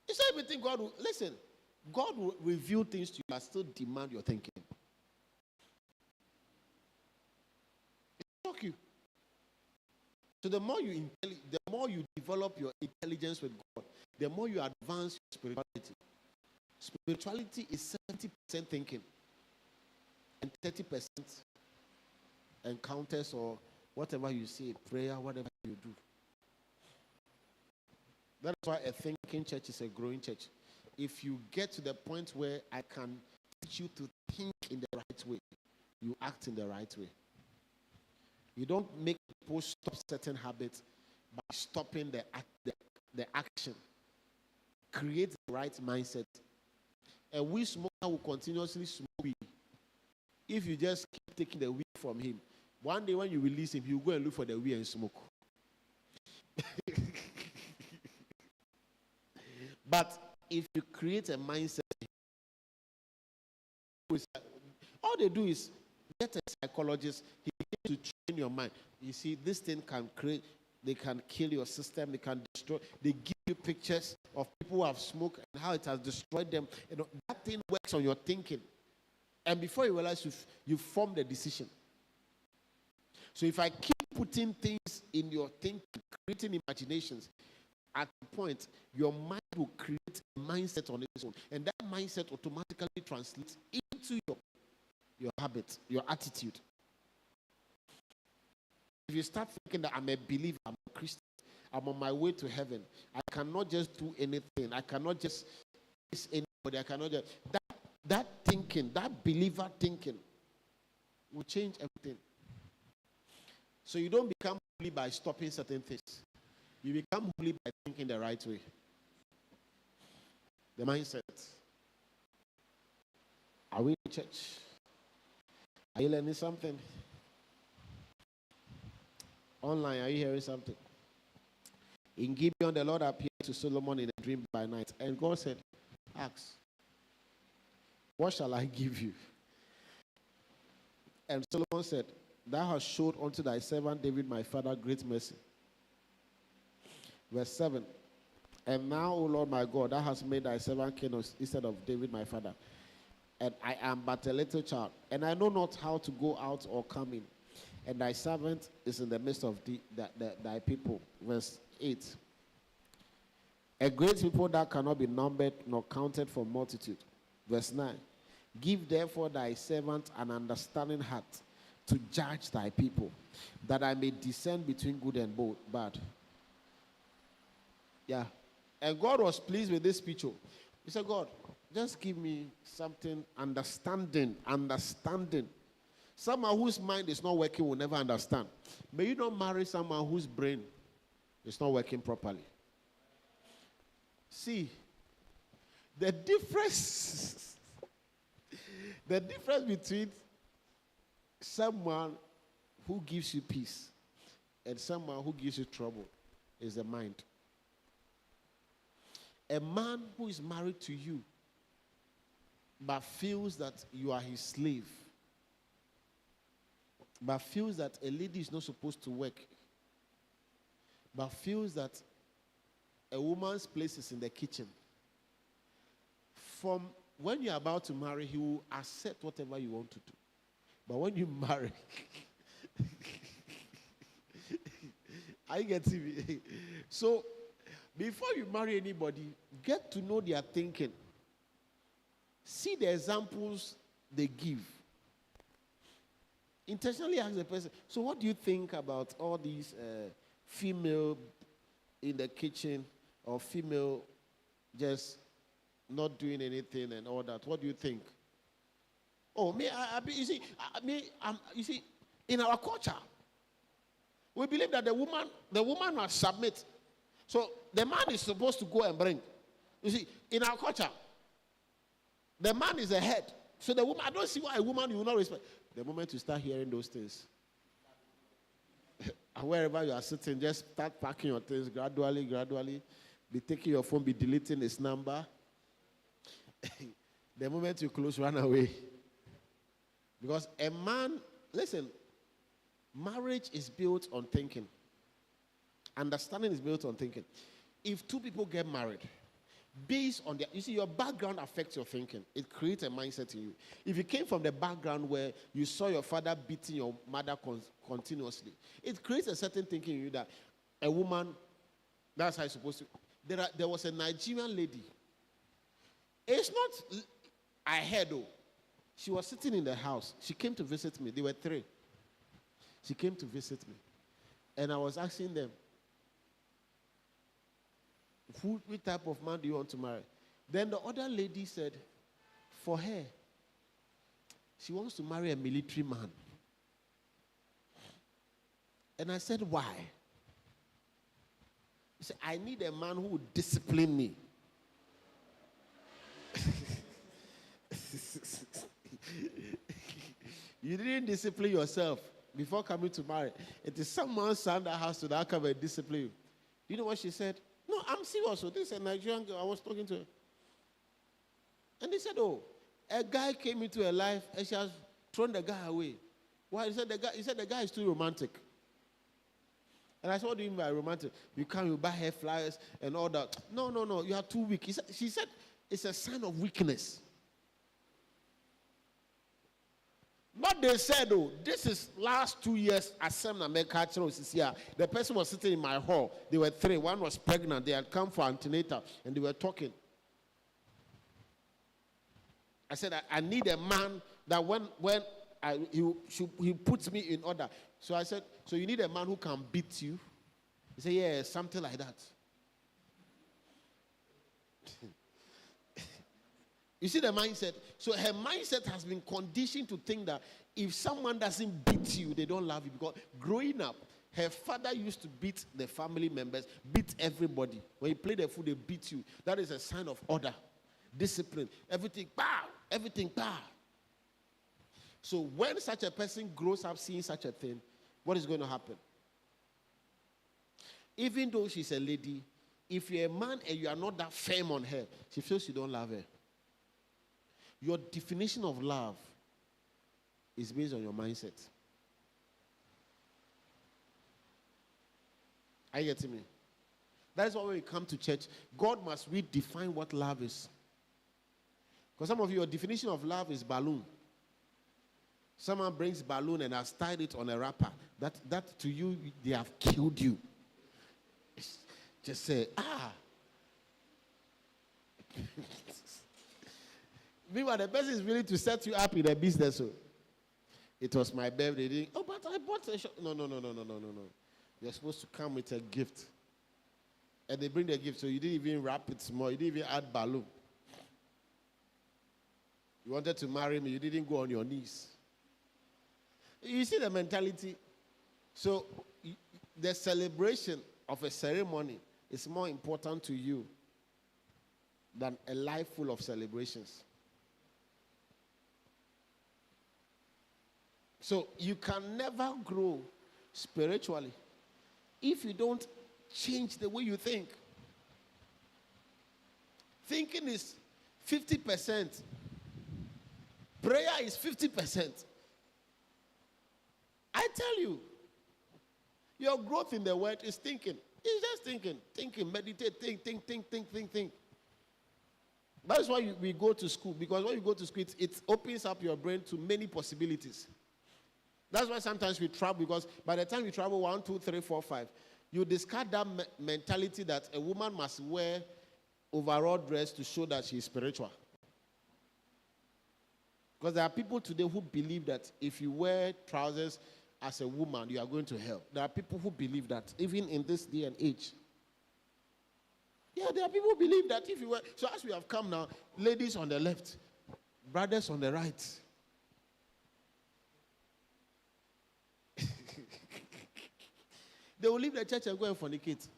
It's not everything God will, listen, God will reveal things to you, but still demand your thinking. It will shock you. So the more you develop your intelligence with God, the more you advance your spirituality. Spirituality is 70% thinking and 30% encounters or whatever you say, prayer, whatever you do. That's why a thinking church is a growing church. If you get to the point where I can teach you to think in the right way, you act in the right way. You don't make people stop certain habits by stopping the action. Create the right mindset. A weed smoker will continuously smoke weed. If you just keep taking the weed from him, one day when you release him, he'll go and look for the weed and smoke. But if you create a mindset, all they do is get a psychologist, he begins to train your mind. You see, this thing can create, they can kill your system, they can destroy, they give you pictures of people who have smoked and how it has destroyed them. You know, that thing works on your thinking. And before you realize, you form the decision. So if I keep putting things in your thinking, creating imaginations, at a point, your mind will create a mindset on its own. And that mindset automatically translates into your habit, your attitude. If you start thinking that I'm a believer, I'm a Christian, I'm on my way to heaven, I cannot just do anything, I cannot just face anybody, I cannot just... That thinking, that believer thinking will change everything. So you don't become holy by stopping certain things. You become holy by thinking the right way. The mindset. Are we in church? Are you learning something? Online, are you hearing something? In Gibeon, the Lord appeared to Solomon in a dream by night. And God said, ask, what shall I give you? And Solomon said, thou hast showed unto thy servant David my father great mercy. Verse 7. And now, O Lord my God, thou hast made thy servant king instead of David my father. And I am but a little child, and I know not how to go out or come in. And thy servant is in the midst of thy people. Verse 8. A great people that cannot be numbered nor counted for multitude. Verse 9. Give therefore thy servant an understanding heart to judge thy people, that I may discern between good and bad. Yeah. And God was pleased with this picture. He said, God, just give me something, understanding. Someone whose mind is not working will never understand. May you not marry someone whose brain is not working properly. See, The difference, the difference between someone who gives you peace and someone who gives you trouble is the mind. A man who is married to you but feels that you are his slave, but feels that a lady is not supposed to work, but feels that a woman's place is in the kitchen. From when you're about to marry, he will accept whatever you want to do. But when you marry, are you getting me? So, before you marry anybody, get to know their thinking. See the examples they give. Intentionally ask the person, so what do you think about all these female in the kitchen or female just not doing anything and all that? What do you think? Oh, you see, in our culture, we believe that the woman must submit. So the man is supposed to go and bring. You see, in our culture, the man is the head. So the woman, I don't see why a woman you will not respect. The moment you start hearing those things, wherever you are sitting, just start packing your things gradually. Be taking your phone, be deleting his number. The moment you close, run away. Because a man, listen, marriage is built on thinking. Understanding is built on thinking. If two people get married, based on their, you see, your background affects your thinking. It creates a mindset in you. If you came from the background where you saw your father beating your mother continuously, it creates a certain thinking in you that a woman, that's how it's supposed to. There was a Nigerian lady. It's not, I heard though. She was sitting in the house. She came to visit me. They were 3. She came to visit me. And I was asking them, which type of man do you want to marry? Then the other lady said, for her, she wants to marry a military man. And I said, why? She said, I need a man who will discipline me. You didn't discipline yourself before coming to marry. It is someone's son that has to now come and discipline you. You know what she said? No, I'm serious. So this is a Nigerian girl I was talking to. And they said, oh, a guy came into her life and she has thrown the guy away. Why? He said the guy is too romantic. And I said, what do you mean by romantic? You come, you buy her flowers and all that. No, you are too weak. She said it's a sign of weakness. But they said, oh, this is last 2 years assembly America. The person was sitting in my hall. They were 3. One was pregnant. They had come for antenatal and they were talking. I said, I need a man that when he puts me in order. So I said, so you need a man who can beat you? He said, yeah, something like that. You see the mindset? So her mindset has been conditioned to think that if someone doesn't beat you, they don't love you. Because growing up, her father used to beat the family members, beat everybody. When you play the food, they beat you. That is a sign of order, discipline. Everything, pow, everything, pow. So when such a person grows up seeing such a thing, what is going to happen? Even though she's a lady, if you're a man and you are not that firm on her, she feels you don't love her. Your definition of love is based on your mindset. Are you getting me? That is why when we come to church, God must redefine what love is. Because some of you, your definition of love is balloon. Someone brings balloon and has tied it on a wrapper. That to you, they have killed you. Just say, Meanwhile, the person is willing to set you up in a business. So it was my birthday. Oh, but I bought a shop. No. You're supposed to come with a gift. And they bring the gift, so you didn't even wrap it small. You didn't even add balloon. You wanted to marry me, you didn't go on your knees. You see the mentality? So the celebration of a ceremony is more important to you than a life full of celebrations. So you can never grow spiritually if you don't change the way you think. Thinking is 50%. Prayer is 50%. I tell you, your growth in the word is thinking. It's just thinking, meditate, think. That's why we go to school, because when you go to school, it opens up your brain to many possibilities. That's why sometimes we travel, because by the time you travel 1, 2, 3, 4, 5, you discard that mentality that a woman must wear overall dress to show that she is spiritual. Because there are people today who believe that if you wear trousers as a woman, you are going to hell. There are people who believe that, even in this day and age. Yeah, there are people who believe that if you wear... So as we have come now, ladies on the left, brothers on the right. They will leave the church and go and fornicate.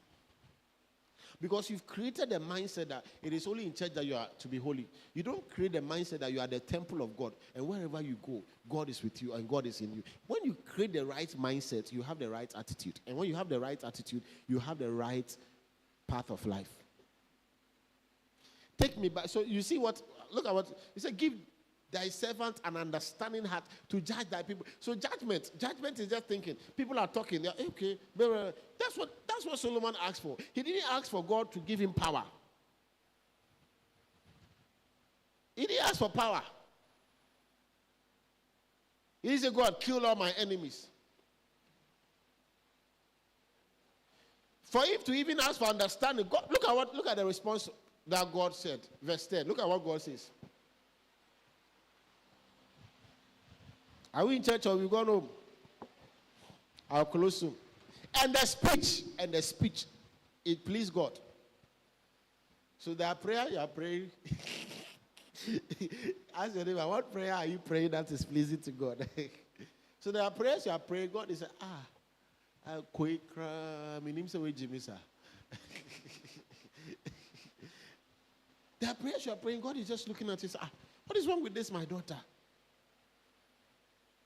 Because you've created a mindset that it is only in church that you are to be holy. You don't create a mindset that you are the temple of God. And wherever you go, God is with you and God is in you. When you create the right mindset, you have the right attitude. And when you have the right attitude, you have the right path of life. Take me back. So you see what, look at what, he said, give thy servant an understanding heart to judge thy people. So judgment is just thinking. People are talking. They're okay. That's what Solomon asked for. He didn't ask for God to give him power. He didn't ask for power. He didn't say, God, kill all my enemies. For him to even ask for understanding, God, look at the response that God said. Verse 10. Look at what God says. Are we in church or we gone home? I'll close soon. And the speech, it pleased God. So that prayer you are praying, ask your neighbor, what prayer are you praying that is pleasing to God? So there are prayers you are praying, God is quick, there are prayers you are praying, God is just looking at you, what is wrong with this, my daughter?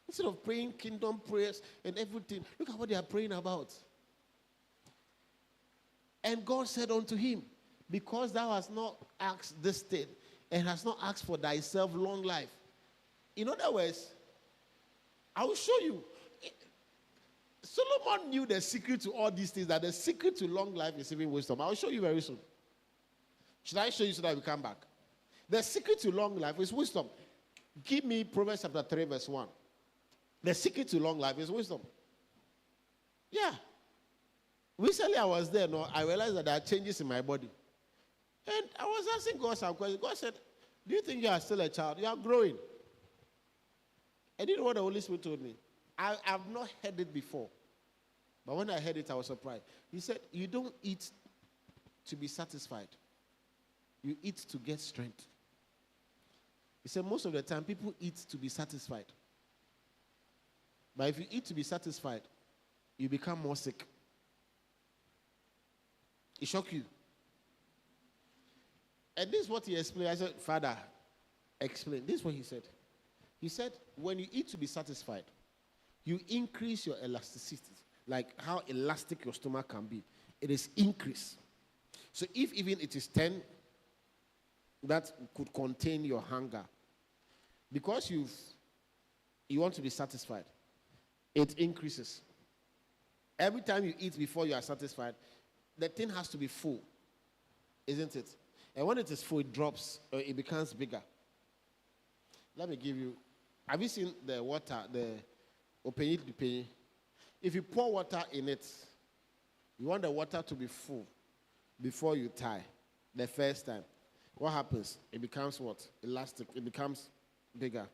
Instead of praying kingdom prayers and everything, look at what they are praying about. And God said unto him, because thou hast not asked this thing, and hast not asked for thyself long life. In other words, I will show you. Solomon knew the secret to all these things, that the secret to long life is even wisdom. I will show you very soon. Should I show you so that we come back? The secret to long life is wisdom. Give me Proverbs chapter 3, verse 1. The secret to long life is wisdom. Yeah. Recently I was there, I realized that there are changes in my body. And I was asking God some questions. God said, do you think you are still a child? You are growing. I didn't know what the Holy Spirit told me. I've not heard it before. But when I heard it, I was surprised. He said, you don't eat to be satisfied. You eat to get strength. He said, most of the time, people eat to be satisfied. But if you eat to be satisfied, you become more sick. It shocks you. And this is what he explained. I said, Father, explain. This is what he said. He said, when you eat to be satisfied, you increase your elasticity. Like how elastic your stomach can be. It is increased. So if even it is 10, that could contain your hunger. Because you want to be satisfied, it increases. Every time you eat before you are satisfied, the thing has to be full, isn't it? And when it is full, it drops, or it becomes bigger. Let me give you, have you seen the water, the openyi? If you pour water in it, you want the water to be full before you tie the first time. What happens? It becomes what? Elastic. It becomes bigger.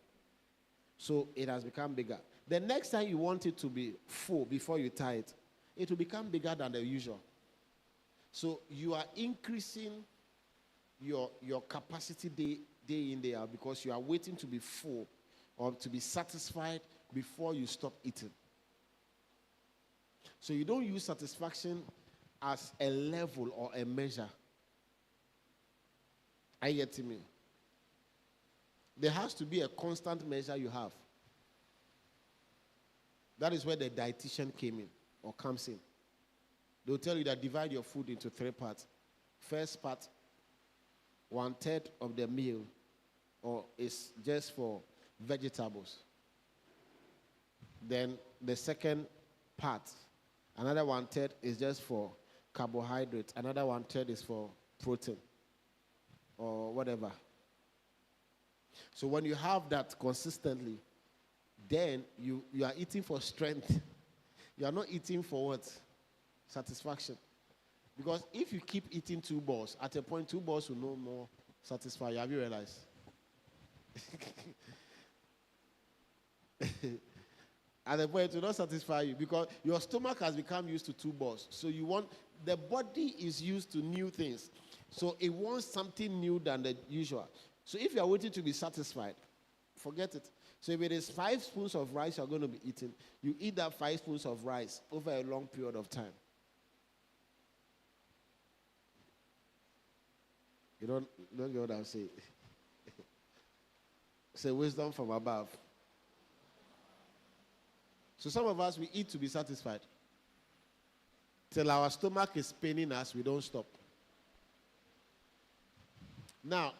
So it has become bigger. The next time you want it to be full before you tie it, it will become bigger than the usual. So you are increasing your capacity day in, day out, because you are waiting to be full or to be satisfied before you stop eating. So you don't use satisfaction as a level or a measure. Are you getting me? There has to be a constant measure you have. That is where the dietitian came in or comes in. They'll tell you that divide your food into 3 parts. First part, 1/3 of the meal is just for vegetables. Then the second part, another 1/3 is just for carbohydrates. Another 1/3 is for protein or whatever. So when you have that consistently, then you are eating for strength. You are not eating for what? Satisfaction. Because if you keep eating 2 balls, at a point 2 balls will no more satisfy you. Have you realized? At a point it will not satisfy you because your stomach has become used to 2 balls. So the body is used to new things. So it wants something new than the usual. So if you are waiting to be satisfied, forget it. So if it is 5 spoons of rice you are going to be eating, you eat that 5 spoons of rice over a long period of time. You don't get what I'm saying? Say wisdom from above. So some of us, we eat to be satisfied. Till our stomach is paining us, we don't stop. Now,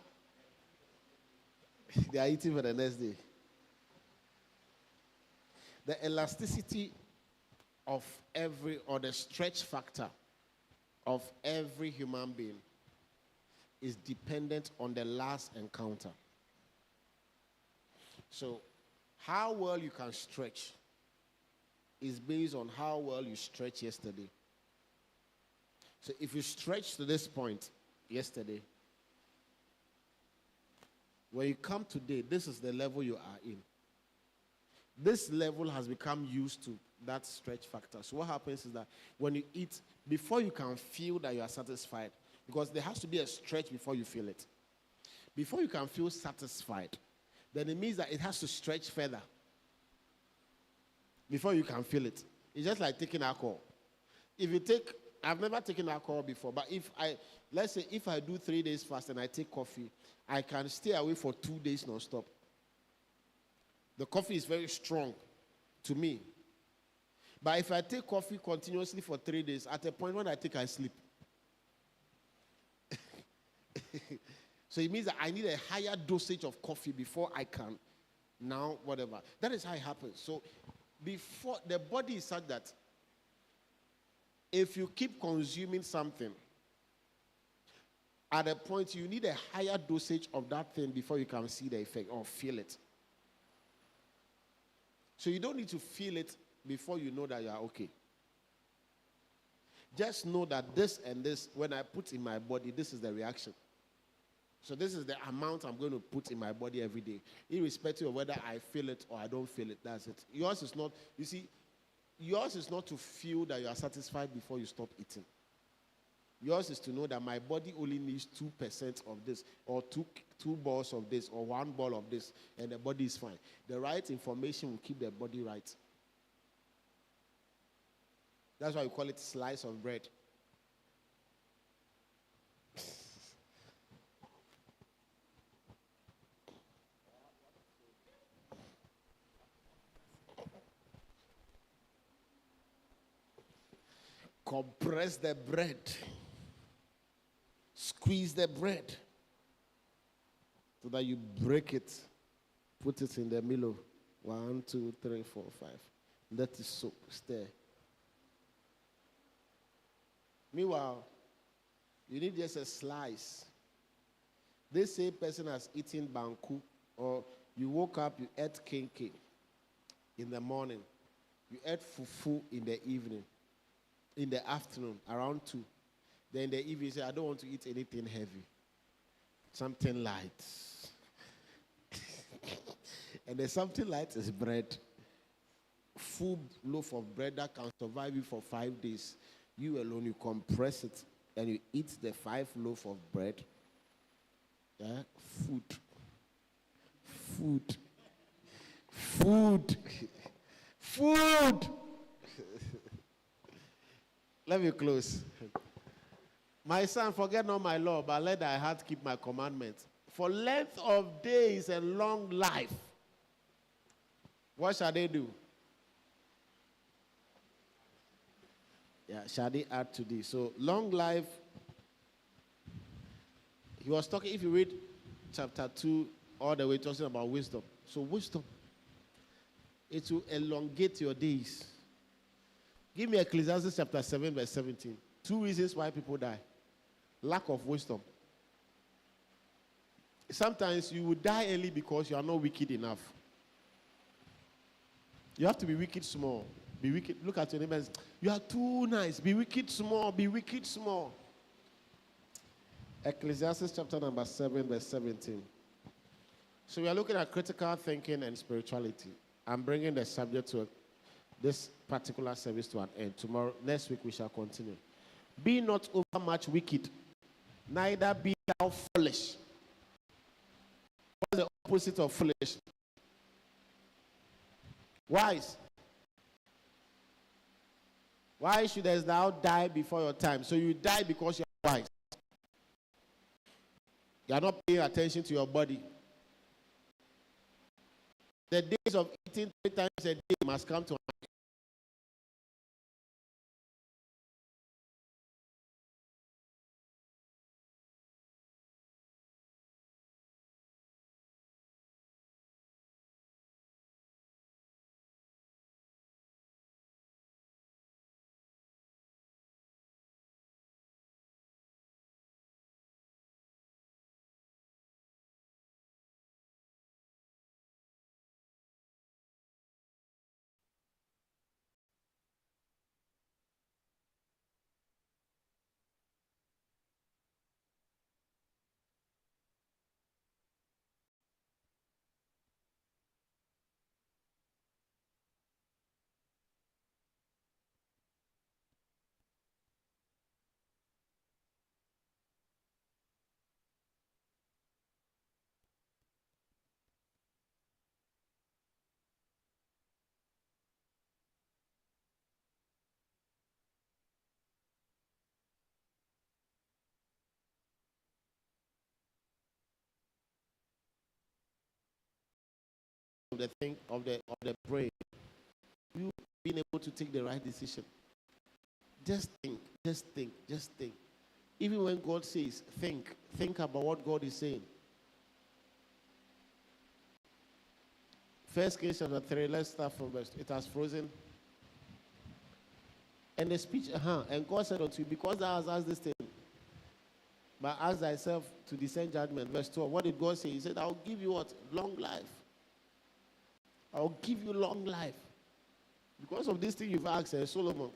they are eating for the next day. The elasticity of the stretch factor of every human being is dependent on the last encounter. So, how well you can stretch is based on how well you stretched yesterday. So, if you stretch to this point yesterday, when you come today, this is the level you are in. This level has become used to that stretch factor. So what happens is that when you eat, before you can feel that you are satisfied, because there has to be a stretch before you feel it. Before you can feel satisfied, then it means that it has to stretch further before you can feel it. It's just like taking alcohol. I've never taken alcohol before, but let's say if I do 3 days fast and I take coffee, I can stay away for 2 days non-stop. The coffee is very strong to me. But if I take coffee continuously for 3 days, at a point when I sleep. So it means that I need a higher dosage of coffee before I can now, whatever. That is how it happens. So before, the body is such that if you keep consuming something, at a point you need a higher dosage of that thing before you can see the effect or feel it. So you don't need to feel it before you know that you are okay. Just know that this and this, when I put in my body, this is the reaction. So this is the amount I'm going to put in my body every day, irrespective of whether I feel it or I don't feel it. That's it. Yours is not, you see, yours is not to feel that you are satisfied before you stop eating. Yours is to know that my body only needs 2% of this, or two balls of this, or 1 ball of this, and the body is fine. The right information will keep the body right. That's why we call it slice of bread. Compress the bread. Squeeze the bread so that you break it. Put it in the middle. 1, 2, 3, 4, 5. Let it soak. Stir. Meanwhile, you need just a slice. This same person has eaten banku, or you woke up, you ate kenke in the morning. You ate fufu in the evening. In the afternoon, around 2. Then in the evening, you say, I don't want to eat anything heavy. Something light. And then something light is bread. Full loaf of bread that can survive you for 5 days. You alone, you compress it and you eat the 5 loaf of bread. Yeah? Food. Food. Food. Food. Let me close. My son, forget not my law, but let thy heart keep my commandments. For length of days and long life, what shall they do? Yeah, shall they add to thee? So long life, he was talking, if you read chapter 2 all the way, talking about wisdom. So wisdom, it will elongate your days. Give me Ecclesiastes chapter 7 verse 17. 2 reasons why people die. Lack of wisdom. Sometimes you will die early because you are not wicked enough. You have to be wicked small. Be wicked. Look at your neighbors. You are too nice. Be wicked small. Be wicked small. Ecclesiastes chapter number 7 verse 17. So we are looking at critical thinking and spirituality. I'm bringing the subject to this particular service to an end. Next week we shall continue. Be not overmuch wicked, neither be thou foolish. What's the opposite of foolish? Wise. Why shouldest thou die before your time? So you die because you are wise. You are not paying attention to your body. The days of eating 3 times a day must come to an end. Of the thing of the brain, you being able to take the right decision. Just think, just think, just think. Even when God says, think about what God is saying. First Kings chapter 3, let's start from verse. It has frozen. And the speech, and God said unto you, because thou hast asked this thing, but ask thyself to discern judgment. Verse 12. What did God say? He said, I'll give you what? Long life. I'll give you long life. Because of this thing you've asked, Solomon,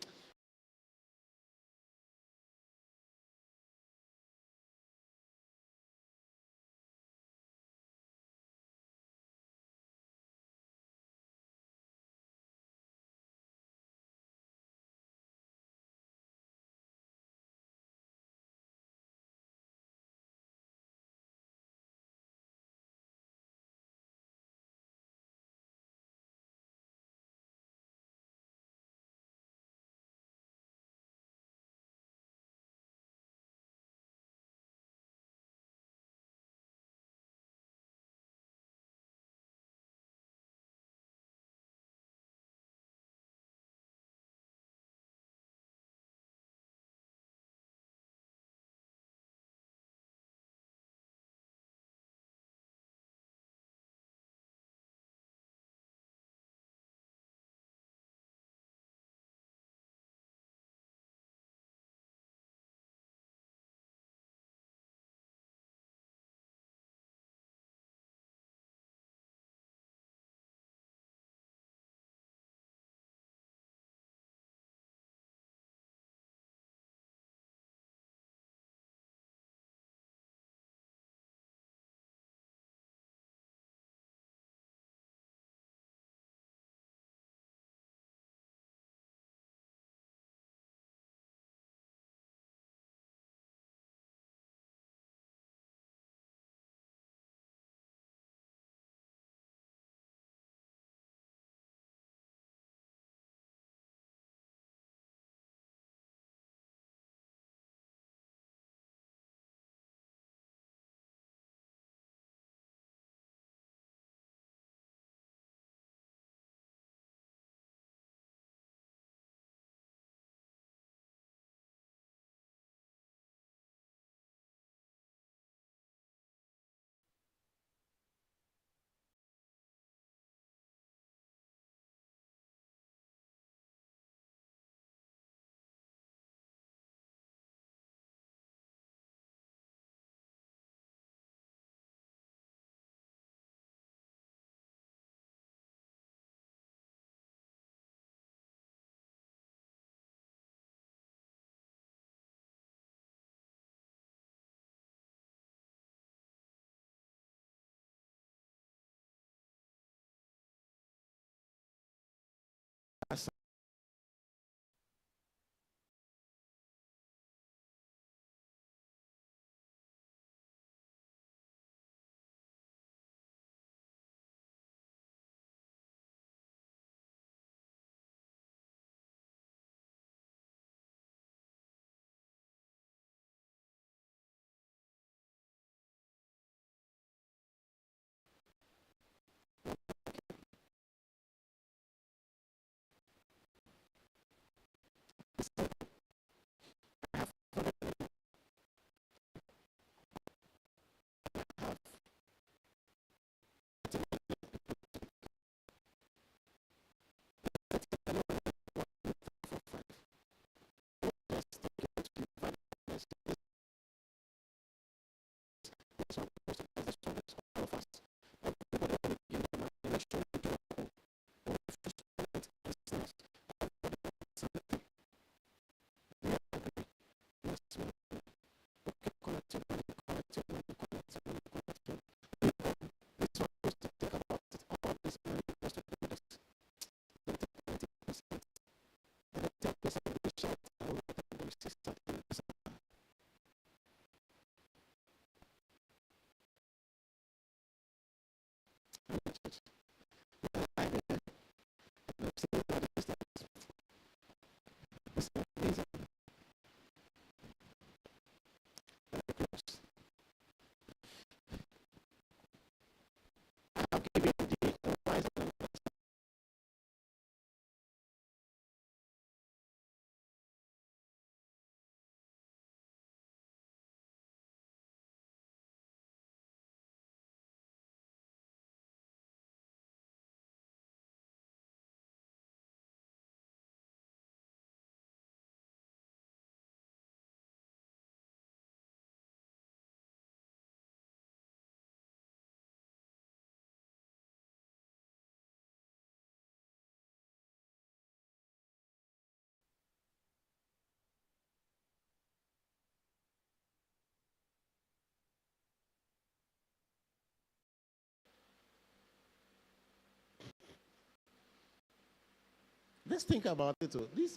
Let's think about it.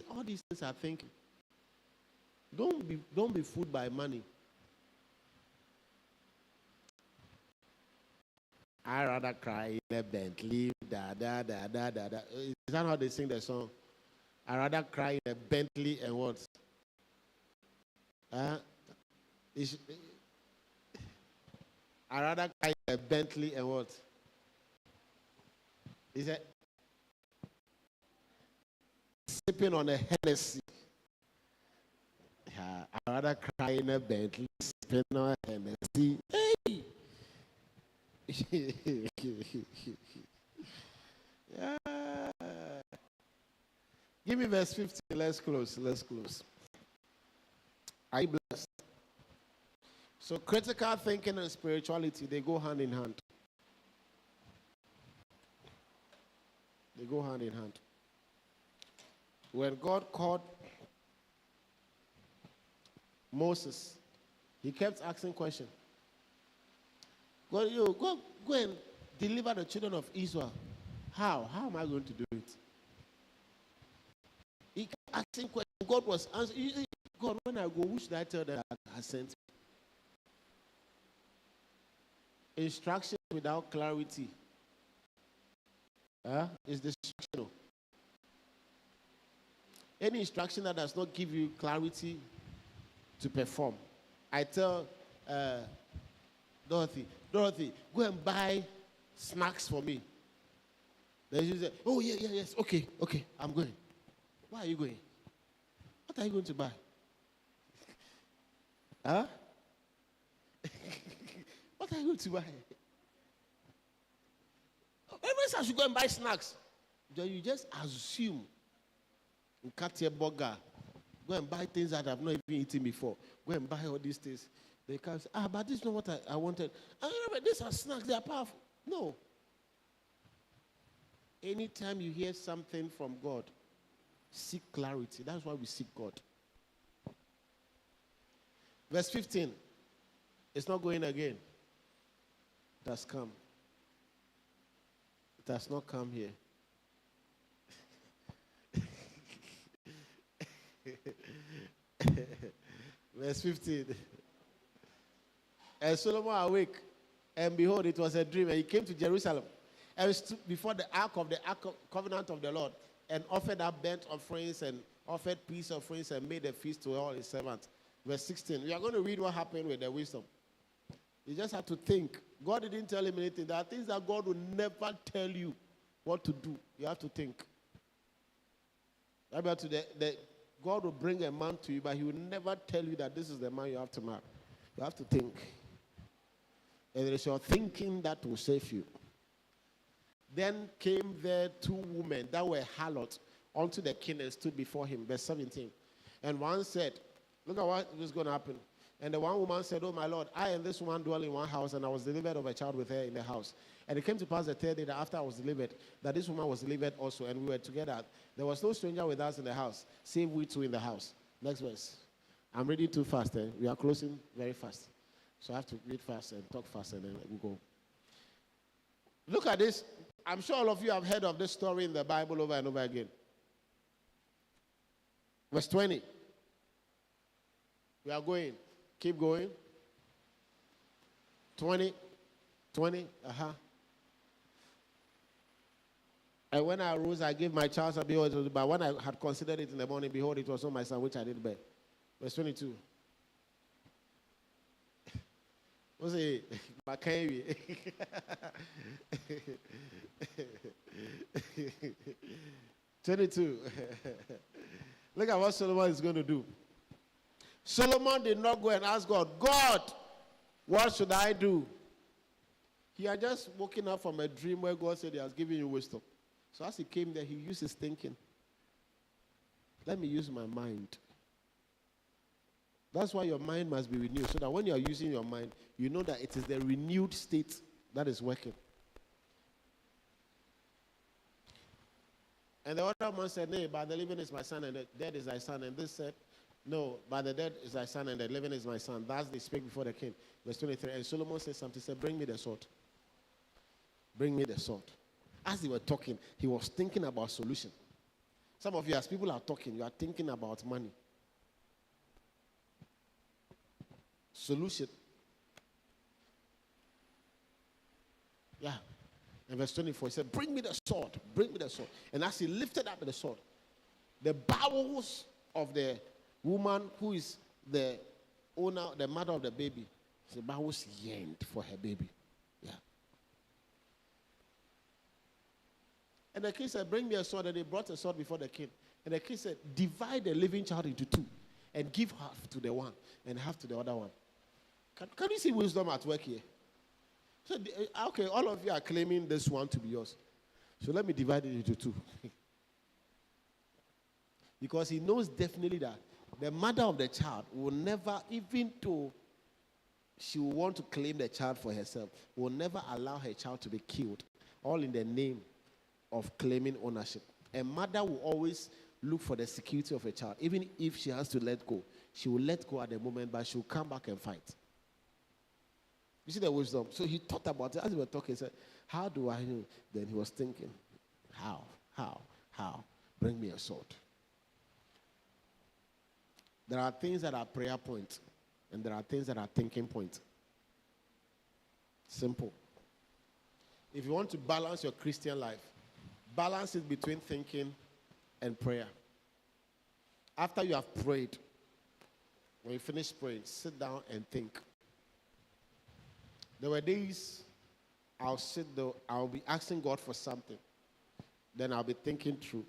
All these things are thinking. Don't be fooled by money. I rather cry in a Bentley, da da da da da da. Is that how they sing the song? I rather cry in a Bentley and what? Uh, I rather cry in a Bentley and what? Is it sipping on a Hennessy? Yeah, I rather cry in a Bentley, sipping on a Hennessy. Hey! Yeah. Give me verse 15. Let's close. Are you blessed? So critical thinking and spirituality, they go hand in hand. They go hand in hand. When God called Moses, he kept asking questions. Go and deliver the children of Israel. How? How am I going to do it? He kept asking questions. God was answering. God, when I go, who should I tell that I sent me? Instruction without clarity is destruction. Any instruction that does not give you clarity to perform. I tell Dorothy, go and buy snacks for me. Then she said, oh, yes, okay, I'm going. Why are you going? What are you going to buy? Huh? What are you going to buy? Everybody says I should go and buy snacks. You just assume. You cut your burger. Go and buy things that I've not even eaten before. Go and buy all these things. They can't say, but this is not what I wanted. These are snacks, they are powerful. No. Anytime you hear something from God, seek clarity. That's why we seek God. Verse 15. It's not going again. It has come. It has not come here. Verse 15. And Solomon awake, and behold, it was a dream, and he came to Jerusalem, and stood before the ark of the covenant of the Lord, and offered up burnt offerings and offered peace offerings, and made a feast to all his servants. Verse 16. We are going to read what happened with the wisdom. You just have to think. God didn't tell him anything. There are things that God will never tell you what to do. You have to think. God will bring a man to you, but he will never tell you that this is the man you have to marry. You have to think. And it is your thinking that will save you. Then came there 2 women that were harlots unto the king and stood before him. Verse 17. And one said, look at what is going to happen. And the one woman said, "Oh my Lord, I and this woman dwell in one house, and I was delivered of a child with her in the house. And it came to pass the third day that after I was delivered, that this woman was delivered also, and we were together. There was no stranger with us in the house, save we two in the house." Next verse. I'm reading too fast. We are closing very fast. So I have to read fast and talk fast, and then we'll go. Look at this. I'm sure all of you have heard of this story in the Bible over and over again. Verse 20. We are going. Keep going. 20. And when I arose, I gave my child, and behold, but when I had considered it in the morning, behold, it was not my son, which I did bear. Verse 22. What's it? 22. Look at what Solomon is going to do. Solomon did not go and ask God, "God, what should I do?" He had just woken up from a dream where God said he has given you wisdom. So as he came there, he used his thinking. Let me use my mind. That's why your mind must be renewed, so that when you are using your mind, you know that it is the renewed state that is working. And the other man said, "Nay, by the living is my son, and the dead is thy son." And this said, "No, by the dead is thy son, and the living is my son." Thus they spake before the king. Verse 23. And Solomon said something. He said, "Bring me the sword. Bring me the sword." As they were talking, he was thinking about solution. Some of you, as people are talking, you are thinking about money. Solution. Yeah. And verse 24, he said, "Bring me the sword. Bring me the sword." And as he lifted up the sword, the bowels of the woman who is the owner, the mother of the baby, the bowels yearned for her baby. Yeah. And the king said, "Bring me a sword." And they brought a sword before the king. And the king said, "Divide the living child into two and give half to the one and half to the other one." Can you see wisdom at work here? So, okay, all of you are claiming this one to be yours. So let me divide it into two. Because he knows definitely that the mother of the child will never, even though she will want to claim the child for herself, will never allow her child to be killed, all in the name of claiming ownership. A mother will always look for the security of a child. Even if she has to let go, she will let go at the moment, but she will come back and fight. You see the wisdom? So he thought about it. As we were talking, he said, "How do I know?" Then he was thinking, How? Bring me a sword. There are things that are prayer points, and there are things that are thinking points. Simple. If you want to balance your Christian life, balance it between thinking and prayer. After you have prayed, when you finish praying, sit down and think. There were days I'll be asking God for something. Then I'll be thinking through.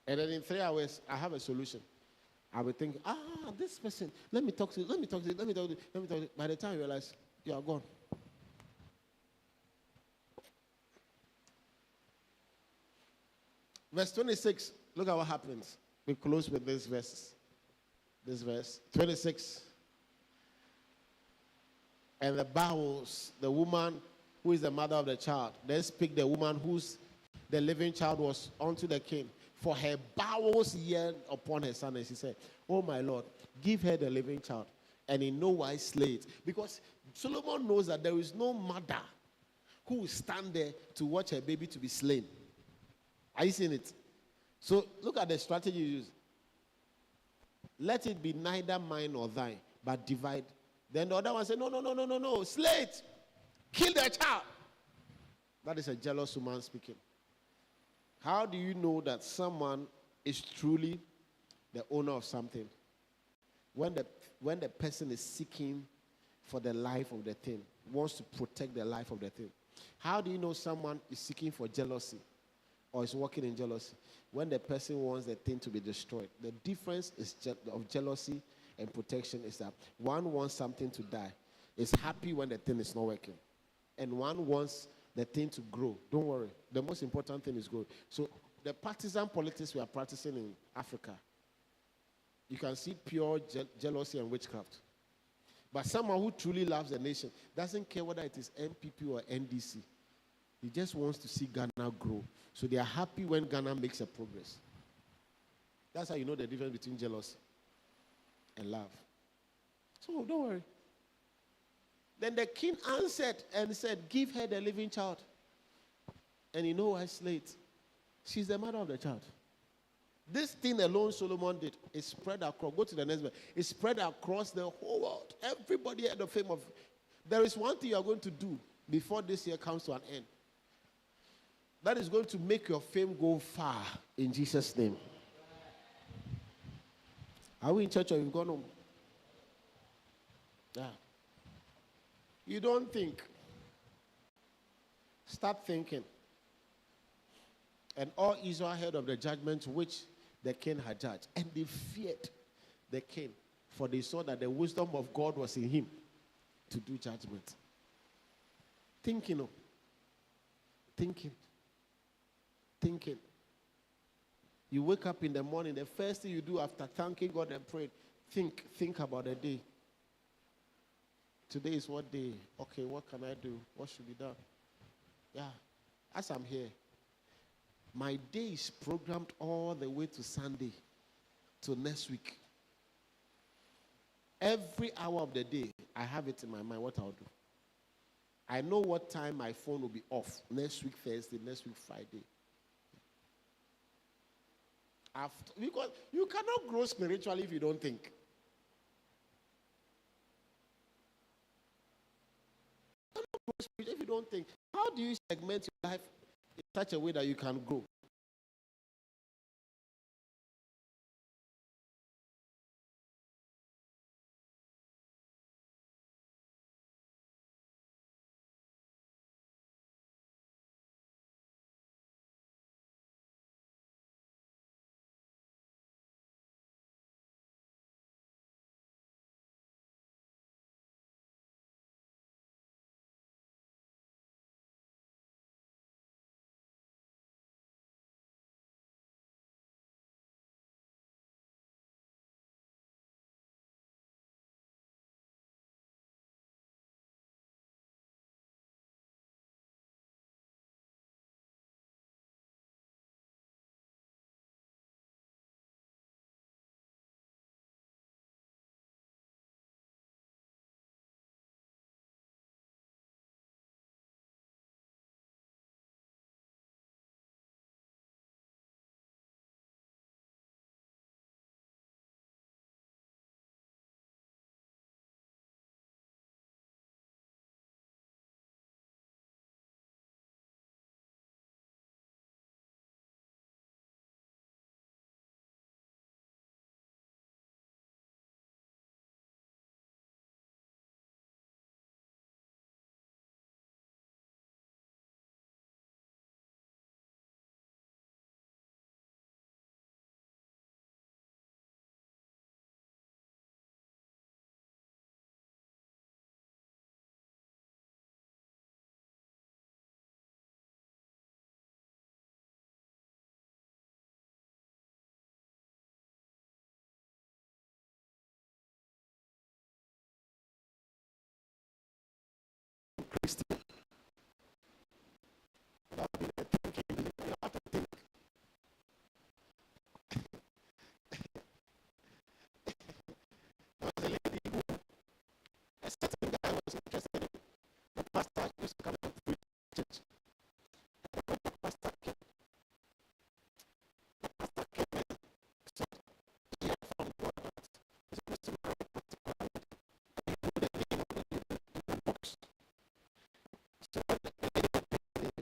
And then in 3 hours, I have a solution. I'll be thinking, this person, let me talk to you. By the time you realize, you are gone. Verse 26, look at what happens. We close with this verse. This verse, 26. And the bowels, the woman who is the mother of the child, then speak the woman whose the living child was unto the king. For her bowels yearned upon her son. And she said, "Oh my Lord, give her the living child, and in no wise slay it." Because Solomon knows that there is no mother who will stand there to watch her baby to be slain. Are you seeing it? So look at the strategy you use. Let it be neither mine nor thine, but divide. Then the other one said, no, slay it. Kill the child. That is a jealous woman speaking. How do you know that someone is truly the owner of something? When the person is seeking for the life of the thing, wants to protect the life of the thing. How do you know someone is seeking for jealousy or is walking in jealousy? When the person wants the thing to be destroyed. The difference is of jealousy and protection is that one wants something to die, is happy when the thing is not working, and one wants the thing to grow. Don't worry, the most important thing is growth. So the partisan politics we are practicing in Africa, you can see pure jealousy and witchcraft. But someone who truly loves the nation doesn't care whether it is NPP or NDC. He just wants to see Ghana grow. So they are happy when Ghana makes a progress. That's how you know the difference between jealousy and love. So don't worry. Then the king answered and said, give her the living child. And you know why Slate? She's the mother of the child. This thing alone Solomon did is spread across. Go to the next one. It's spread across the whole world. Everybody had the fame of. There is one thing you are going to do before this year comes to an end. That is going to make your fame go far in Jesus' name. Are we in church or you've gone home? Yeah. You don't think. Start thinking. And all Israel heard of the judgment which the king had judged. And they feared the king, for they saw that the wisdom of God was in him to do judgment. Thinking. You wake up in the morning, the first thing you do after thanking God and praying, think about the day. Today is what day? Okay, what can I do? What should be done? Yeah, as I'm here, my day is programmed all the way to Sunday, to next week. Every hour of the day, I have it in my mind what I'll do. I know what time my phone will be off. Next week Thursday, next week Friday. Because you cannot grow spiritually if you don't think. You cannot grow spiritually if you don't think. How do you segment your life in such a way that you can grow?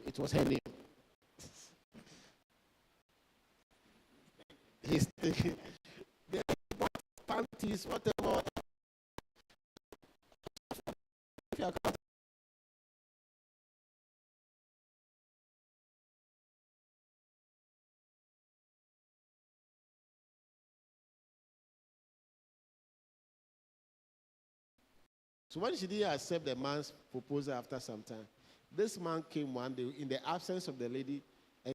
It was her name. He's thinking, the panties, whatever. So when she didn't accept the man's proposal after some time, this man came one day in the absence of the lady